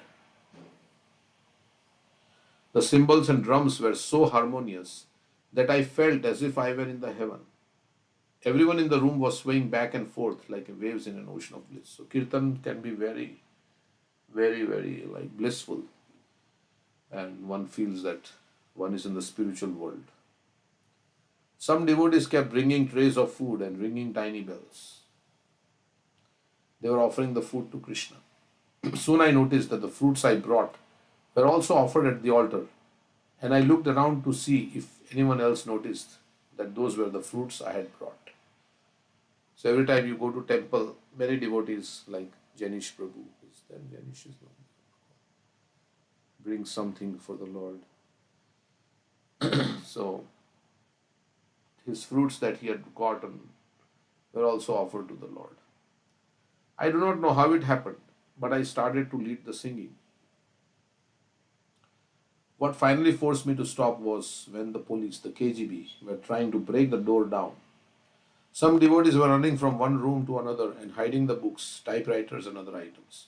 The cymbals and drums were so harmonious that I felt as if I were in the heaven. Everyone in the room was swaying back and forth like waves in an ocean of bliss. So kirtan can be very, very, very like blissful, and one feels that one is in the spiritual world. Some devotees kept bringing trays of food and ringing tiny bells. They were offering the food to Krishna. Soon I noticed that the fruits I brought were also offered at the altar, and I looked around to see if anyone else noticed that those were the fruits I had brought. So every time you go to temple, many devotees like Janish Prabhu is there. Janish is known. Bring something for the Lord. So his fruits that he had gotten were also offered to the Lord. I do not know how it happened, but I started to lead the singing. What finally forced me to stop was when the police, the KGB, were trying to break the door down. Some devotees were running from one room to another and hiding the books, typewriters, and other items.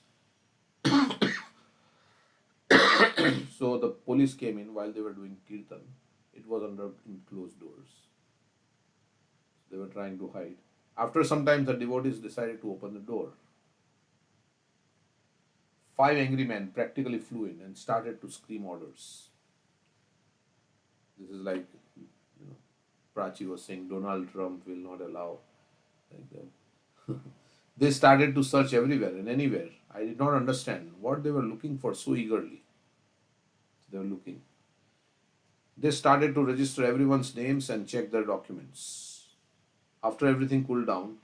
So the police came in while they were doing kirtan. It was under closed doors. They were trying to hide. After some time, the devotees decided to open the door. 5 angry men practically flew in and started to scream orders. This is like, Prachi was saying, Donald Trump will not allow, like that. They started to search everywhere and anywhere. I did not understand what they were looking for so eagerly. They were looking. They started to register everyone's names and check their documents. After everything cooled down,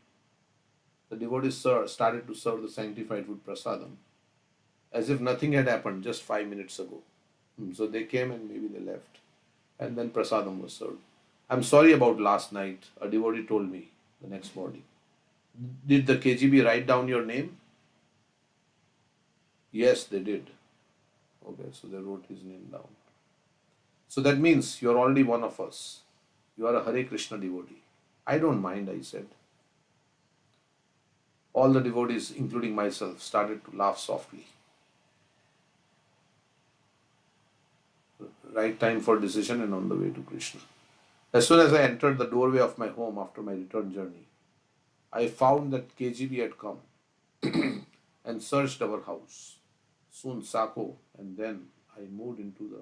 the devotees started to serve the sanctified food prasadam as if nothing had happened just 5 minutes ago. So they came and maybe they left. And then prasadam was served. I'm sorry about last night, a devotee told me the next morning. Did the KGB write down your name? Yes, they did. Okay, so they wrote his name down. So that means you're already one of us. You are a Hare Krishna devotee. I don't mind, I said. All the devotees, including myself, started to laugh softly. Right time for decision and on the way to Krishna. As soon as I entered the doorway of my home after my return journey, I found that KGB had come and searched our house. Soon Sako and then I moved into the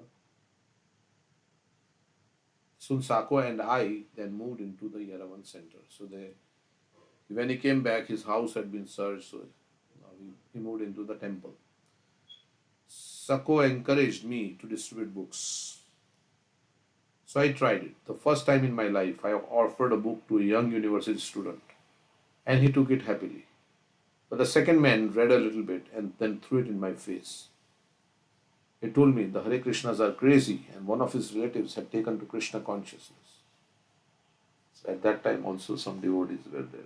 Soon Sako and I then moved into the Yeravan center. So when he came back, his house had been searched, so he moved into the temple. Sako encouraged me to distribute books. So I tried it. The first time in my life, I offered a book to a young university student, and he took it happily. But the second man read a little bit and then threw it in my face. He told me the Hare Krishnas are crazy and one of his relatives had taken to Krishna consciousness. So at that time also some devotees were there.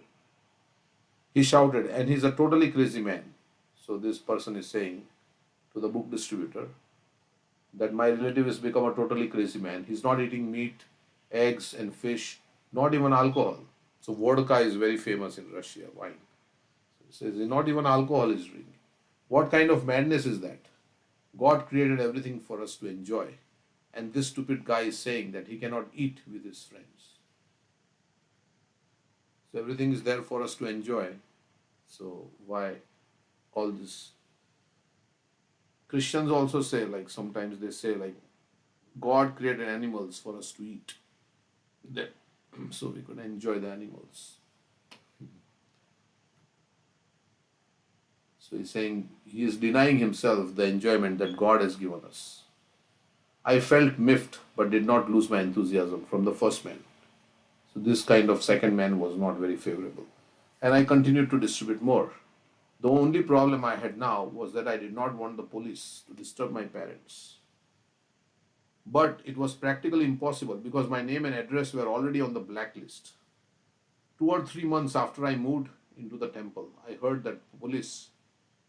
He shouted, and he's a totally crazy man. So this person is saying to the book distributor that my relative has become a totally crazy man. He's not eating meat, eggs and fish, not even alcohol. So vodka is very famous in Russia, wine. So he says not even alcohol is drinking. What kind of madness is that? God created everything for us to enjoy. And this stupid guy is saying that he cannot eat with his friends. So everything is there for us to enjoy. So why all this? Christians also say, like sometimes they say, like God created animals for us to eat. That, so we could enjoy the animals. So he's saying he is denying himself the enjoyment that God has given us. I felt miffed but did not lose my enthusiasm from the first man. So this kind of second man was not very favorable. And I continued to distribute more. The only problem I had now was that I did not want the police to disturb my parents. But it was practically impossible because my name and address were already on the blacklist. 2 or 3 months after I moved into the temple, I heard that police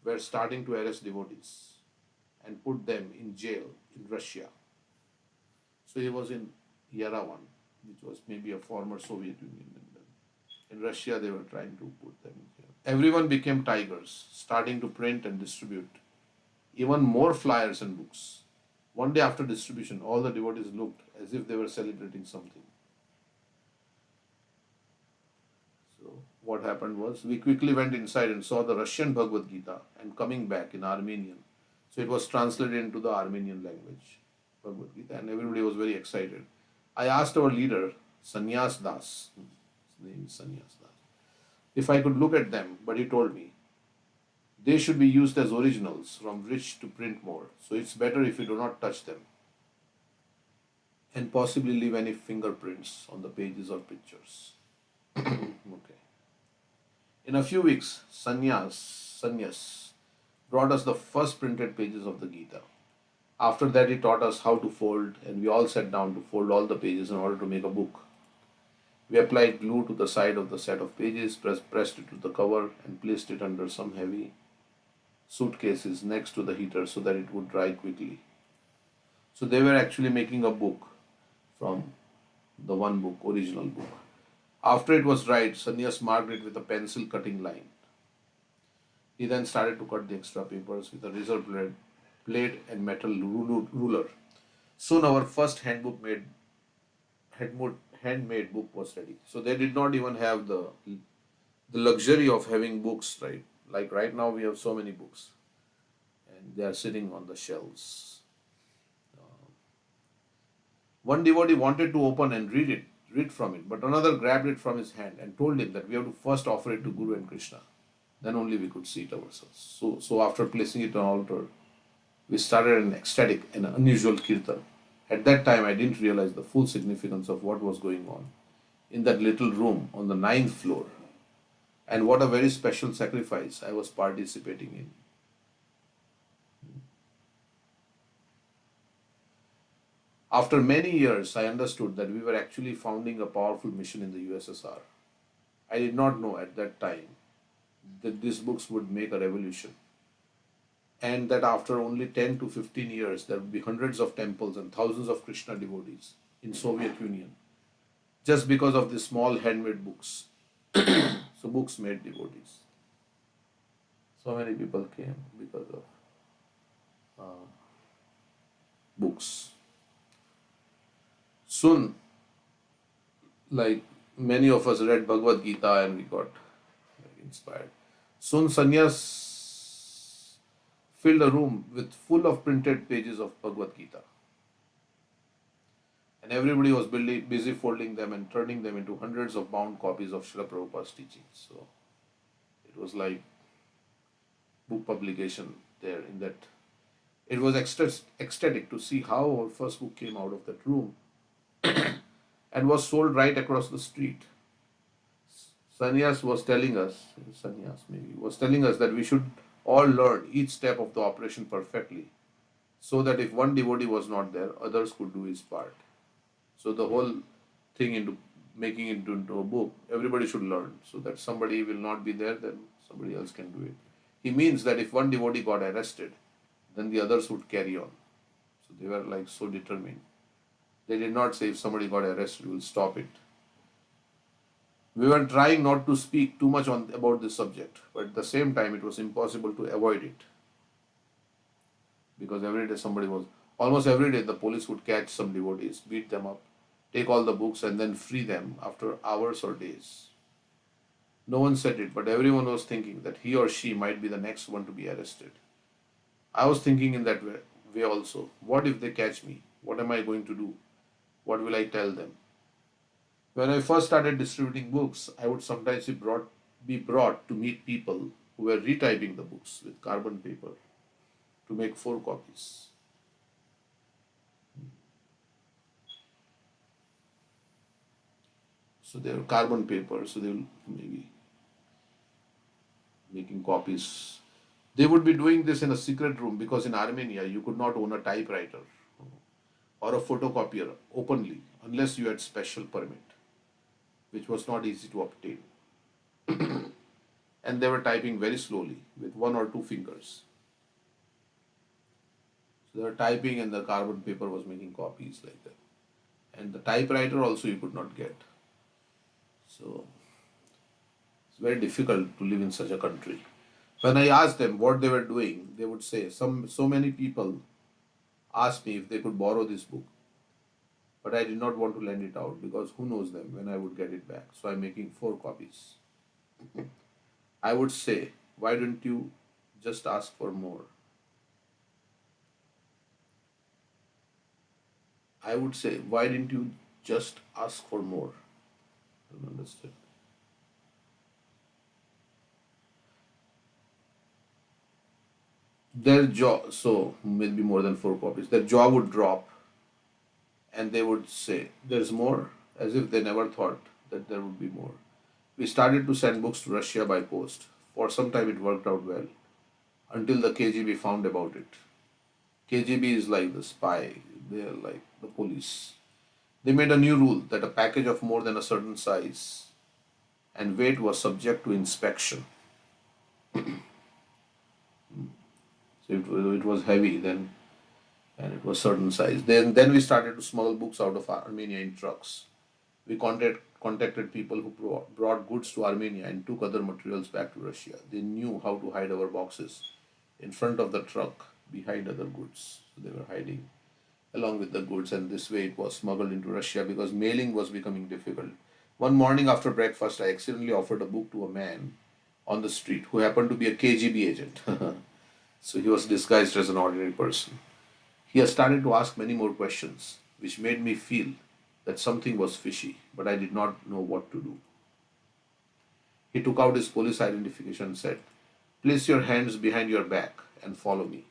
were starting to arrest devotees and put them in jail in Russia. So he was in Yerevan, which was maybe a former Soviet Union. In Russia, they were trying to put them in jail. Everyone became tigers, starting to print and distribute even more flyers and books. One day after distribution, all the devotees looked as if they were celebrating something. what happened was we quickly went inside and saw the Russian Bhagavad Gita and coming back in Armenian. So it was translated into the Armenian language, Bhagavad Gita, and everybody was very excited. I asked our leader, Sanyas Das, his name is Sanyas Das, if I could look at them, but he told me they should be used as originals from which to print more. So it's better if you do not touch them and possibly leave any fingerprints on the pages or pictures. Okay. In a few weeks, Sanyas brought us the first printed pages of the Gita. After that, he taught us how to fold, and we all sat down to fold all the pages in order to make a book. We applied glue to the side of the set of pages, pressed it to the cover, and placed it under some heavy suitcases next to the heater so that it would dry quickly. So they were actually making a book from the one book, original book. After it was dried, Sanyas marked it with a pencil cutting line. He then started to cut the extra papers with a razor blade and metal ruler. Soon our first handmade book was ready. So they did not even have the luxury of having books, right? Like right now we have so many books and they are sitting on the shelves. One devotee wanted to open and read from it, but another grabbed it from his hand and told him that we have to first offer it to Guru and Krishna. Then only we could see it ourselves. So after placing it on altar, we started an ecstatic and unusual kirtan. At that time, I didn't realize the full significance of what was going on in that little room on the 9th floor, and what a very special sacrifice I was participating in. After many years, I understood that we were actually founding a powerful mission in the USSR. I did not know at that time that these books would make a revolution, and that after only 10 to 15 years, there would be hundreds of temples and thousands of Krishna devotees in Soviet Union just because of these small handmade books. So books made devotees. So many people came because of books. Soon, like many of us read Bhagavad Gita and we got inspired. Soon Sanyas filled a room with full of printed pages of Bhagavad Gita. And everybody was busy folding them and turning them into hundreds of bound copies of Srila Prabhupada's teachings. So it was like book publication there in that. It was ecstatic to see how our first book came out of that room and was sold right across the street. Sanyas was telling us that we should all learn each step of the operation perfectly, so that if one devotee was not there, others could do his part. So the whole thing into making it into a book, everybody should learn, so that somebody will not be there, then somebody else can do it. He means that if one devotee got arrested, then the others would carry on. So they were like so determined. They did not say if somebody got arrested, we will stop it. We were trying not to speak too much about this subject, but at the same time, it was impossible to avoid it. Because almost every day, the police would catch some devotees, beat them up, take all the books, and then free them after hours or days. No one said it, but everyone was thinking that he or she might be the next one to be arrested. I was thinking in that way also. What if they catch me? What am I going to do? What will I tell them? When I first started distributing books, I would sometimes be brought to meet people who were retyping the books with carbon paper to make 4 copies. So they were carbon paper, so they will maybe making copies. They would be doing this in a secret room because in Armenia you could not own a typewriter or a photocopier openly unless you had special permit, which was not easy to obtain. And they were typing very slowly with 1 or 2 fingers. So they were typing and the carbon paper was making copies like that. And the typewriter also you could not get. So it's very difficult to live in such a country. When I asked them what they were doing, they would say, so many people asked me if they could borrow this book. But I did not want to lend it out because who knows them when I would get it back. So I'm making 4 copies. I would say, why don't you just ask for more? I would say, why didn't you just ask for more? I don't understand. Their jaw, so maybe more than 4 copies, their jaw would drop and they would say, there's more, as if they never thought that there would be more. We started to send books to Russia by post. For some time it worked out well, until the KGB found about it. KGB is like the spy, they're like the police. They made a new rule that a package of more than a certain size and weight was subject to inspection. So it was heavy then, and it was certain size. Then we started to smuggle books out of Armenia in trucks. We contacted people who brought goods to Armenia and took other materials back to Russia. They knew how to hide our boxes in front of the truck behind other goods. So they were hiding along with the goods, and this way it was smuggled into Russia because mailing was becoming difficult. One morning after breakfast, I accidentally offered a book to a man on the street who happened to be a KGB agent. So he was disguised as an ordinary person. He has started to ask many more questions, which made me feel that something was fishy, but I did not know what to do. He took out his police identification and said, "Place your hands behind your back and follow me."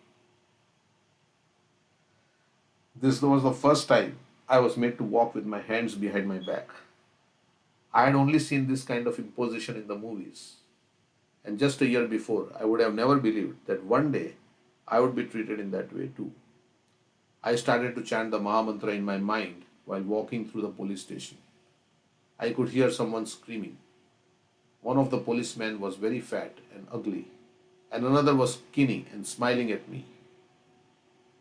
This was the first time I was made to walk with my hands behind my back. I had only seen this kind of imposition in the movies. And just a year before, I would have never believed that one day I would be treated in that way too. I started to chant the Maha Mantra in my mind while walking through the police station. I could hear someone screaming. One of the policemen was very fat and ugly, and another was skinny and smiling at me.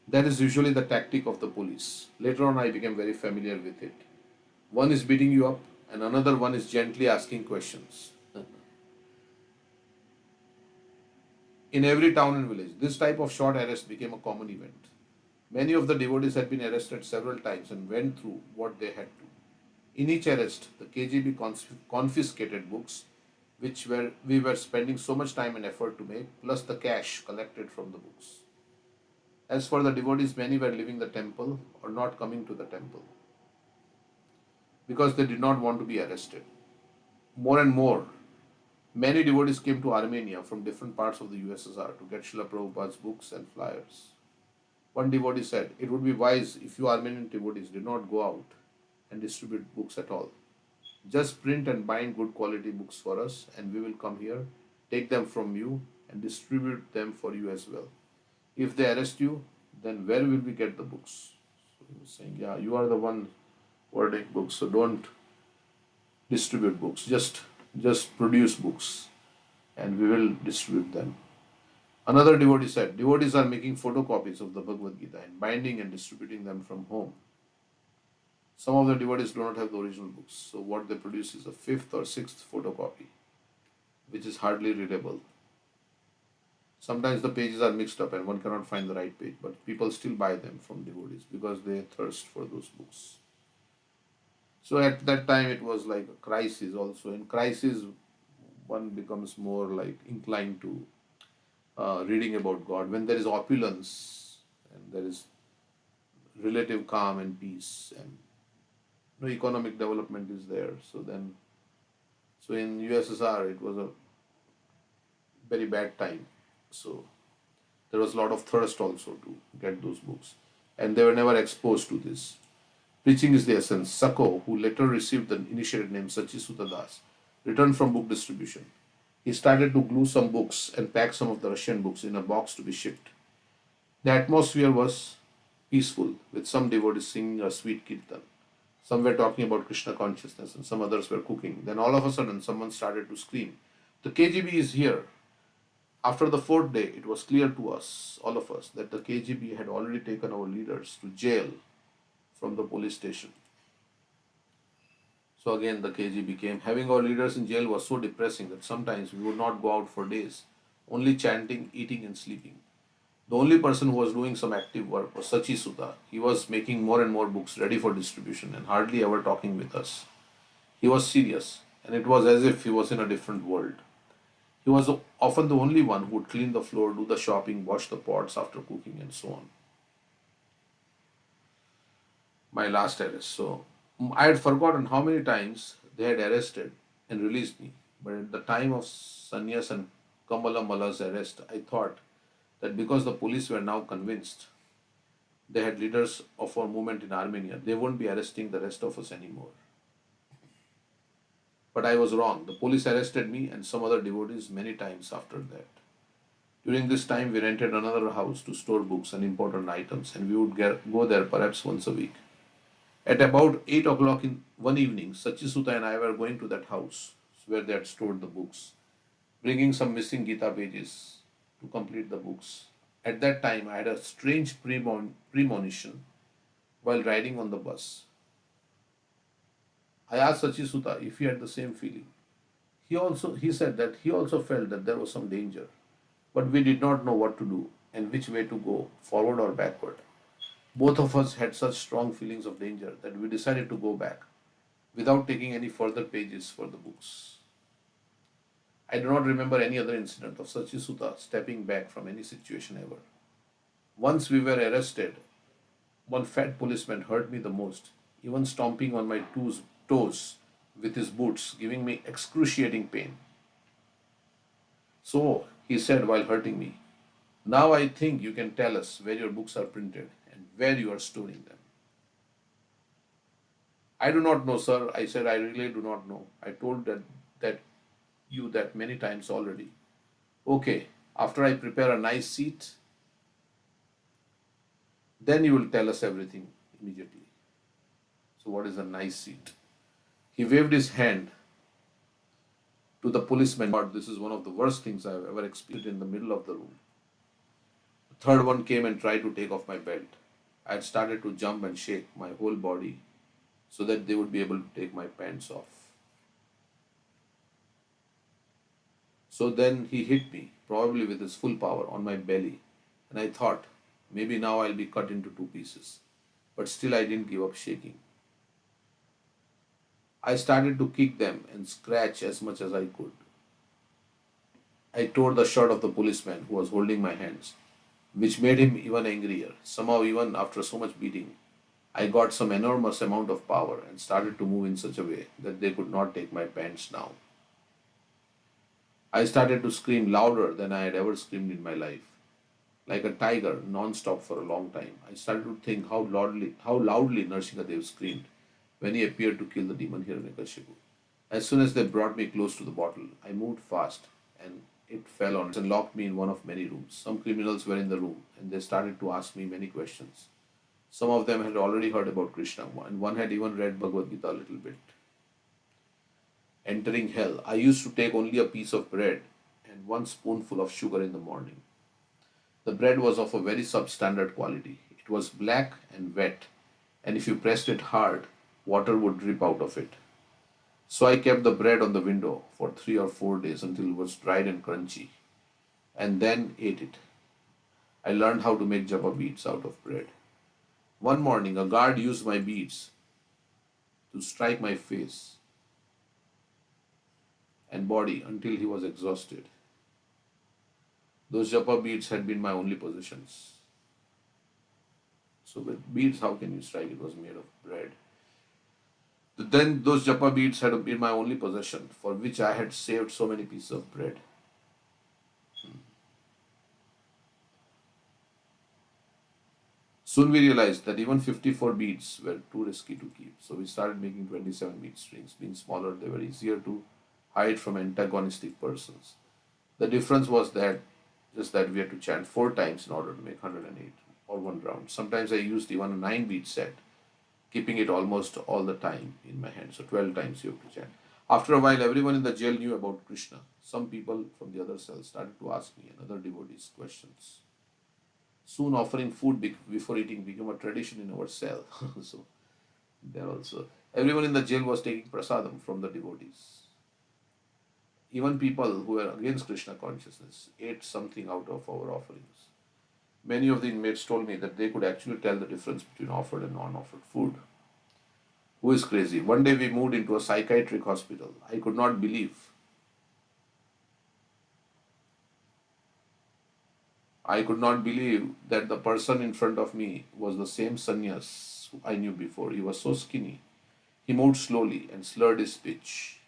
That is usually the tactic of the police. Later on, I became very familiar with it. One is beating you up, and another one is gently asking questions. In every town and village, this type of short arrest became a common event. Many of the devotees had been arrested several times and went through what they had to. In each arrest, the KGB confiscated books which we were spending so much time and effort to make, plus the cash collected from the books. As for the devotees, many were leaving the temple or not coming to the temple because they did not want to be arrested. More and more, many devotees came to Armenia from different parts of the USSR to get Srila Prabhupada's books and flyers. One devotee said, "It would be wise if you Armenian devotees did not go out and distribute books at all. Just print and bind good quality books for us, and we will come here, take them from you, and distribute them for you as well. If they arrest you, then where will we get the books?" So he was saying, "Yeah, you are the one wording books, so don't distribute books. Just produce books, and we will distribute them." Another devotee said, "Devotees are making photocopies of the Bhagavad Gita and binding and distributing them from home. Some of the devotees do not have the original books, so what they produce is a fifth or sixth photocopy, which is hardly readable. Sometimes the pages are mixed up and one cannot find the right page, but people still buy them from devotees because they thirst for those books." So at that time it was like a crisis also. In crisis, one becomes more like inclined to reading about God. When there is opulence and there is relative calm and peace and no economic development is there, so in USSR it was a very bad time. So there was a lot of thirst also to get those books, and they were never exposed to this. Preaching is the essence. Sako, who later received the initiated name Sachisuta Das, returned from book distribution. He started to glue some books and pack some of the Russian books in a box to be shipped. The atmosphere was peaceful, with some devotees singing a sweet kirtan. Some were talking about Krishna consciousness and some others were cooking. Then all of a sudden, someone started to scream, "The KGB is here!" After the fourth day, it was clear to us, all of us, that the KGB had already taken our leaders to jail from the police station. So again, the KGB came. Having our leaders in jail was so depressing that sometimes we would not go out for days, only chanting, eating, and sleeping. The only person who was doing some active work was Sachi Sudha. He was making more and more books ready for distribution and hardly ever talking with us. He was serious and it was as if he was in a different world. He was often the only one who would clean the floor, do the shopping, wash the pots after cooking, and so on. My last arrest. So I had forgotten how many times they had arrested and released me. But at the time of Sanyas and Kamala Mala's arrest, I thought that because the police were now convinced they had leaders of our movement in Armenia, they won't be arresting the rest of us anymore. But I was wrong. The police arrested me and some other devotees many times after that. During this time, we rented another house to store books and important items, and we would go there perhaps once a week. At about 8 o'clock in one evening, Sachisuta and I were going to that house where they had stored the books, bringing some missing Gita pages to complete the books. At that time, I had a strange premonition while riding on the bus. I asked Sachisuta if he had the same feeling. He said that he also felt that there was some danger, but we did not know what to do and which way to go, forward or backward. Both of us had such strong feelings of danger that we decided to go back without taking any further pages for the books. I do not remember any other incident of Sachisuta stepping back from any situation ever. Once we were arrested, one fat policeman hurt me the most, even stomping on my toes with his boots, giving me excruciating pain. So, he said while hurting me, "Now I think you can tell us where your books are printed and where you are storing them." "I do not know, sir," I said. "I really do not know. I told that you that many times already." "Okay, after I prepare a nice seat, then you will tell us everything immediately." So, what is a nice seat? He waved his hand to the policeman. God, this is one of the worst things I have ever experienced in the middle of the room. The third one came and tried to take off my belt. I had started to jump and shake my whole body so that they would be able to take my pants off. So then he hit me, probably with his full power, on my belly, and I thought, maybe now I'll be cut into two pieces. But still, I didn't give up shaking. I started to kick them and scratch as much as I could. I tore the shirt of the policeman who was holding my hands, which made him even angrier. Somehow, even after so much beating, I got some enormous amount of power and started to move in such a way that they could not take my pants down. I started to scream louder than I had ever screamed in my life, like a tiger, non-stop for a long time. I started to think how loudly Narsingadev screamed when he appeared to kill the demon Hiranyakashipu. As soon as they brought me close to the bottle, I moved fast and it fell on and locked me in one of many rooms. Some criminals were in the room and they started to ask me many questions. Some of them had already heard about Krishna and one had even read Bhagavad Gita a little bit. Entering hell, I used to take only a piece of bread and one spoonful of sugar in the morning. The bread was of a very substandard quality. It was black and wet, and if you pressed it hard, water would drip out of it. So I kept the bread on the window for 3 or 4 days until it was dried and crunchy, and then ate it. I learned how to make japa beads out of bread. One morning, a guard used my beads to strike my face and body until he was exhausted. Those japa beads had been my only possessions. So with beads, how can you strike? It was made of bread. Then those japa beads had been my only possession, for which I had saved so many pieces of bread. Soon we realized that even 54 beads were too risky to keep, so we started making 27 bead strings. Being smaller, they were easier to hide from antagonistic persons. The difference was that we had to chant 4 times in order to make 108 or one round. Sometimes I used even a 9 bead set, keeping it almost all the time in my hand. So 12 times you have to chant. After a while, everyone in the jail knew about Krishna. Some people from the other cells started to ask me and other devotees questions. Soon, offering food before eating became a tradition in our cell. So, there also, everyone in the jail was taking prasadam from the devotees. Even people who were against Krishna consciousness ate something out of our offerings. Many of the inmates told me that they could actually tell the difference between offered and non offered food. Who is crazy? One day we moved into a psychiatric hospital. I could not believe. I could not believe that the person in front of me was the same sannyas I knew before. He was so skinny. He moved slowly and slurred his speech.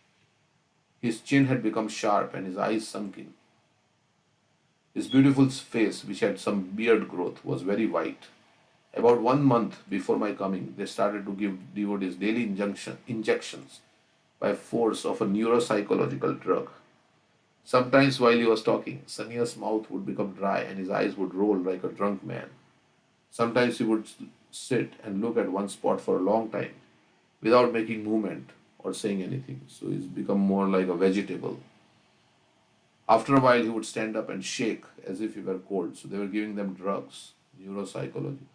His chin had become sharp and his eyes sunken. His beautiful face, which had some beard growth, was very white. About 1 month before my coming, they started to give devotees daily injections by force of a neuropsychological drug. Sometimes while he was talking, Sanya's mouth would become dry and his eyes would roll like a drunk man. Sometimes he would sit and look at one spot for a long time without making movement or saying anything. So he's become more like a vegetable. After a while, he would stand up and shake as if he were cold. So they were giving them drugs, neuropsychology.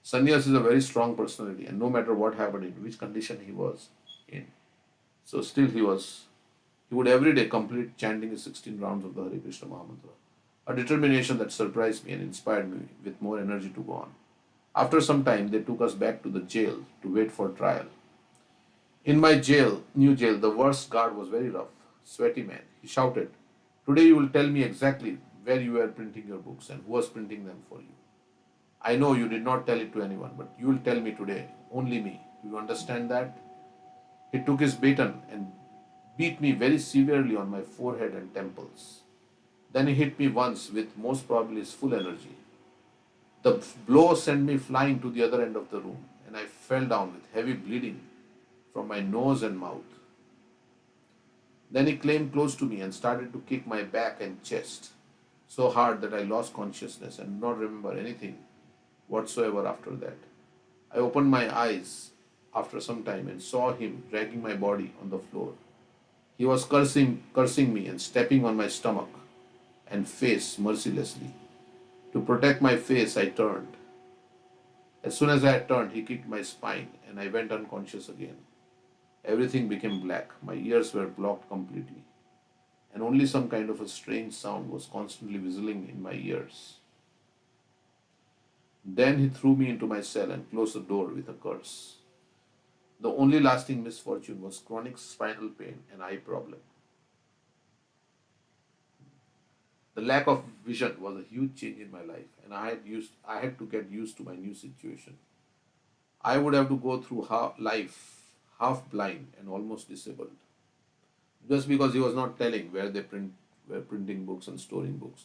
Sannyas is a very strong personality, and no matter what happened, in which condition he was in, so still he would every day complete chanting his 16 rounds of the Hare Krishna Mahamantra. A determination that surprised me and inspired me with more energy to go on. After some time, they took us back to the jail to wait for trial. In my jail, new jail, the worst guard was very rough, sweaty man. He shouted, "Today you will tell me exactly where you were printing your books and who was printing them for you. I know you did not tell it to anyone, but you will tell me today, only me. Do you understand that?" He took his baton and beat me very severely on my forehead and temples. Then he hit me once with most probably his full energy. The blow sent me flying to the other end of the room, and I fell down with heavy bleeding from my nose and mouth. Then he came close to me and started to kick my back and chest so hard that I lost consciousness and did not remember anything whatsoever after that. I opened my eyes after some time and saw him dragging my body on the floor. He was cursing me and stepping on my stomach and face mercilessly. To protect my face, I turned. As soon as I had turned, he kicked my spine and I went unconscious again. Everything became black. My ears were blocked completely, and only some kind of a strange sound was constantly whistling in my ears. Then he threw me into my cell and closed the door with a curse. The only lasting misfortune was chronic spinal pain and eye problem. The lack of vision was a huge change in my life, and I had to get used to my new situation. I would have to go through life half blind and almost disabled, just because he was not telling where they were printing books and storing books.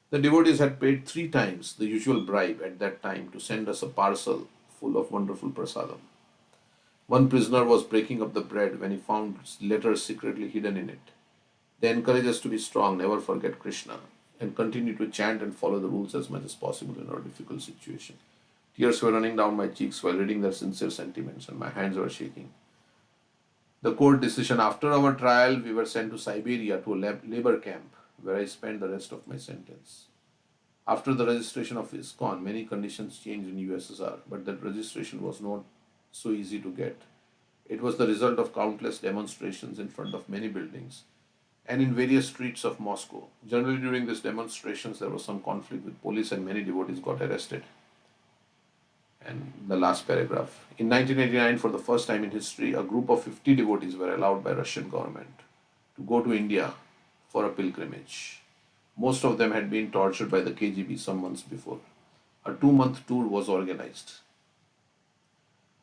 The devotees had paid 3 times the usual bribe at that time to send us a parcel full of wonderful prasadam. One prisoner was breaking up the bread when he found letters secretly hidden in it. They encourage us to be strong, never forget Krishna, and continue to chant and follow the rules as much as possible in our difficult situation. Tears were running down my cheeks while reading their sincere sentiments, and my hands were shaking. The court decision: after our trial, we were sent to Siberia to a labor camp where I spent the rest of my sentence. After the registration of ISKCON, many conditions changed in USSR, but that registration was not so easy to get. It was the result of countless demonstrations in front of many buildings and in various streets of Moscow. Generally, during these demonstrations, there was some conflict with police and many devotees got arrested. And the last paragraph. In 1989, for the first time in history, a group of 50 devotees were allowed by Russian government to go to India for a pilgrimage. Most of them had been tortured by the KGB some months before. A 2-month tour was organized.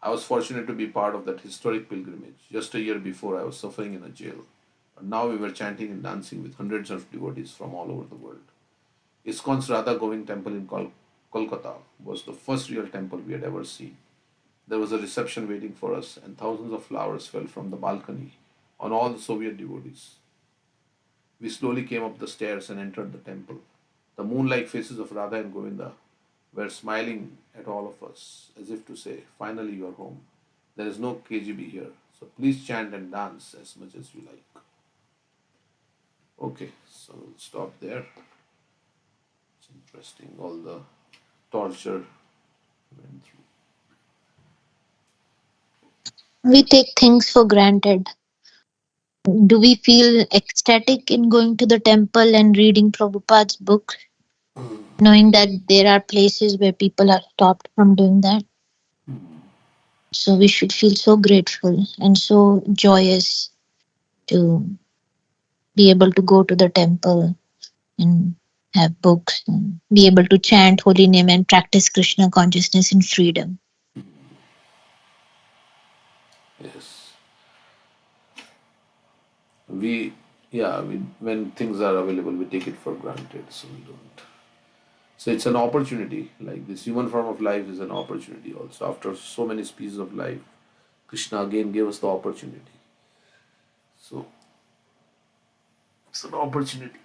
I was fortunate to be part of that historic pilgrimage. Just a year before, I was suffering in a jail. But now we were chanting and dancing with hundreds of devotees from all over the world. ISKCON's Radha Govind temple in Kolkata was the first real temple we had ever seen. There was a reception waiting for us, and thousands of flowers fell from the balcony on all the Soviet devotees. We slowly came up the stairs and entered the temple. The moon-like faces of Radha and Govinda were smiling at all of us, as if to say, "Finally you are home. There is no KGB here, so please chant and dance as much as you like." Okay, so we'll stop there. It's interesting, all the torture we went through. We take things for granted. Do we feel ecstatic in going to the temple and reading Prabhupada's book, knowing that there are places where people are stopped from doing that? Hmm. So we should feel so grateful and so joyous to be able to go to the temple and have books and be able to chant holy name and practice Krishna consciousness in freedom. Yes. When things are available, we take it for granted, so we don't. So it's an opportunity. Like this human form of life is an opportunity also. After so many species of life, Krishna again gave us the opportunity. So it's an opportunity.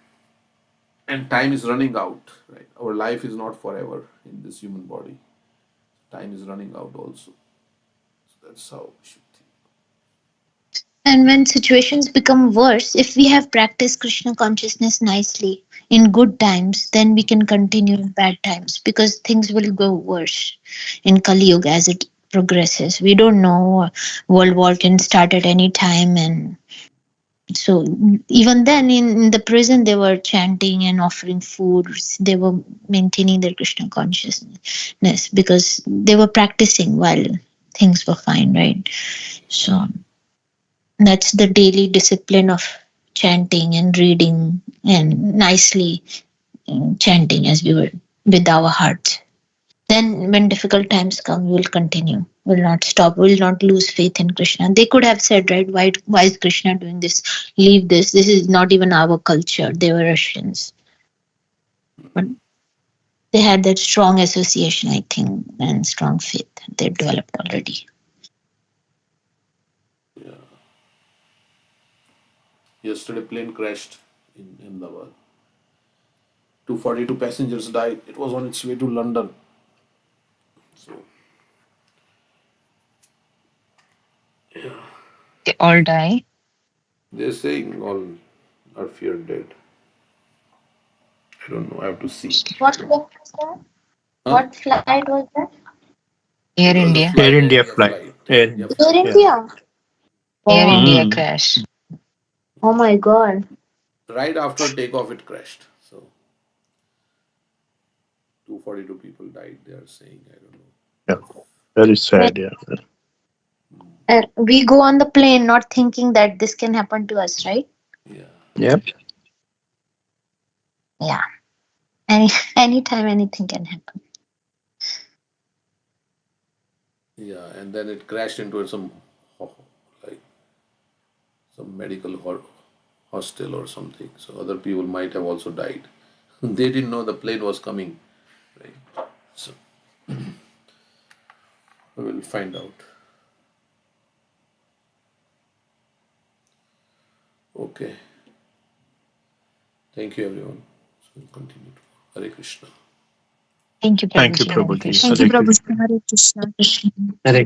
And time is running out, right? Our life is not forever in this human body. Time is running out also. So that's how we should think. And when situations become worse, if we have practiced Krishna consciousness nicely in good times, then we can continue in bad times because things will go worse in Kali Yuga as it progresses. We don't know, World War can start at any time, and so even then in the prison they were chanting and offering food. They were maintaining their Krishna consciousness because they were practicing while things were fine, right? So that's the daily discipline of chanting and reading and nicely chanting as we were with our hearts. Then when difficult times come, we'll continue. We'll not stop. We'll not lose faith in Krishna. They could have said, right, why is Krishna doing this? Leave this. This is not even our culture. They were Russians. But they had that strong association, I think, and strong faith they developed already. Yeah. Yesterday plane crashed in Ahmedabad. 242 passengers died. It was on its way to London. So They all die. they're saying all are feared dead. I don't know. I have to see. What flight was that? Huh? What flight was that? Air It was a India. flight, Air India flight. Air India Air flight. India. Air Oh, India crash. oh my God. Right after takeoff, it crashed. So 242 people died. They are saying, I don't know. Yeah. Very sad. Yeah. We go on the plane not thinking that this can happen to us, right? Yeah. Yep. Yeah. Anytime anything can happen. Yeah, and then it crashed into some like some medical hostel or something. So other people might have also died. They didn't know the plane was coming, right? So we will find out. Okay. Thank you, everyone. So we'll continue. Hare Krishna. Thank you, Thank you, Prabhuji. Hare Prabhuji. Krishna. Thank you, Hare Krishna. Prabhu. Hare Krishna. Hare Krishna.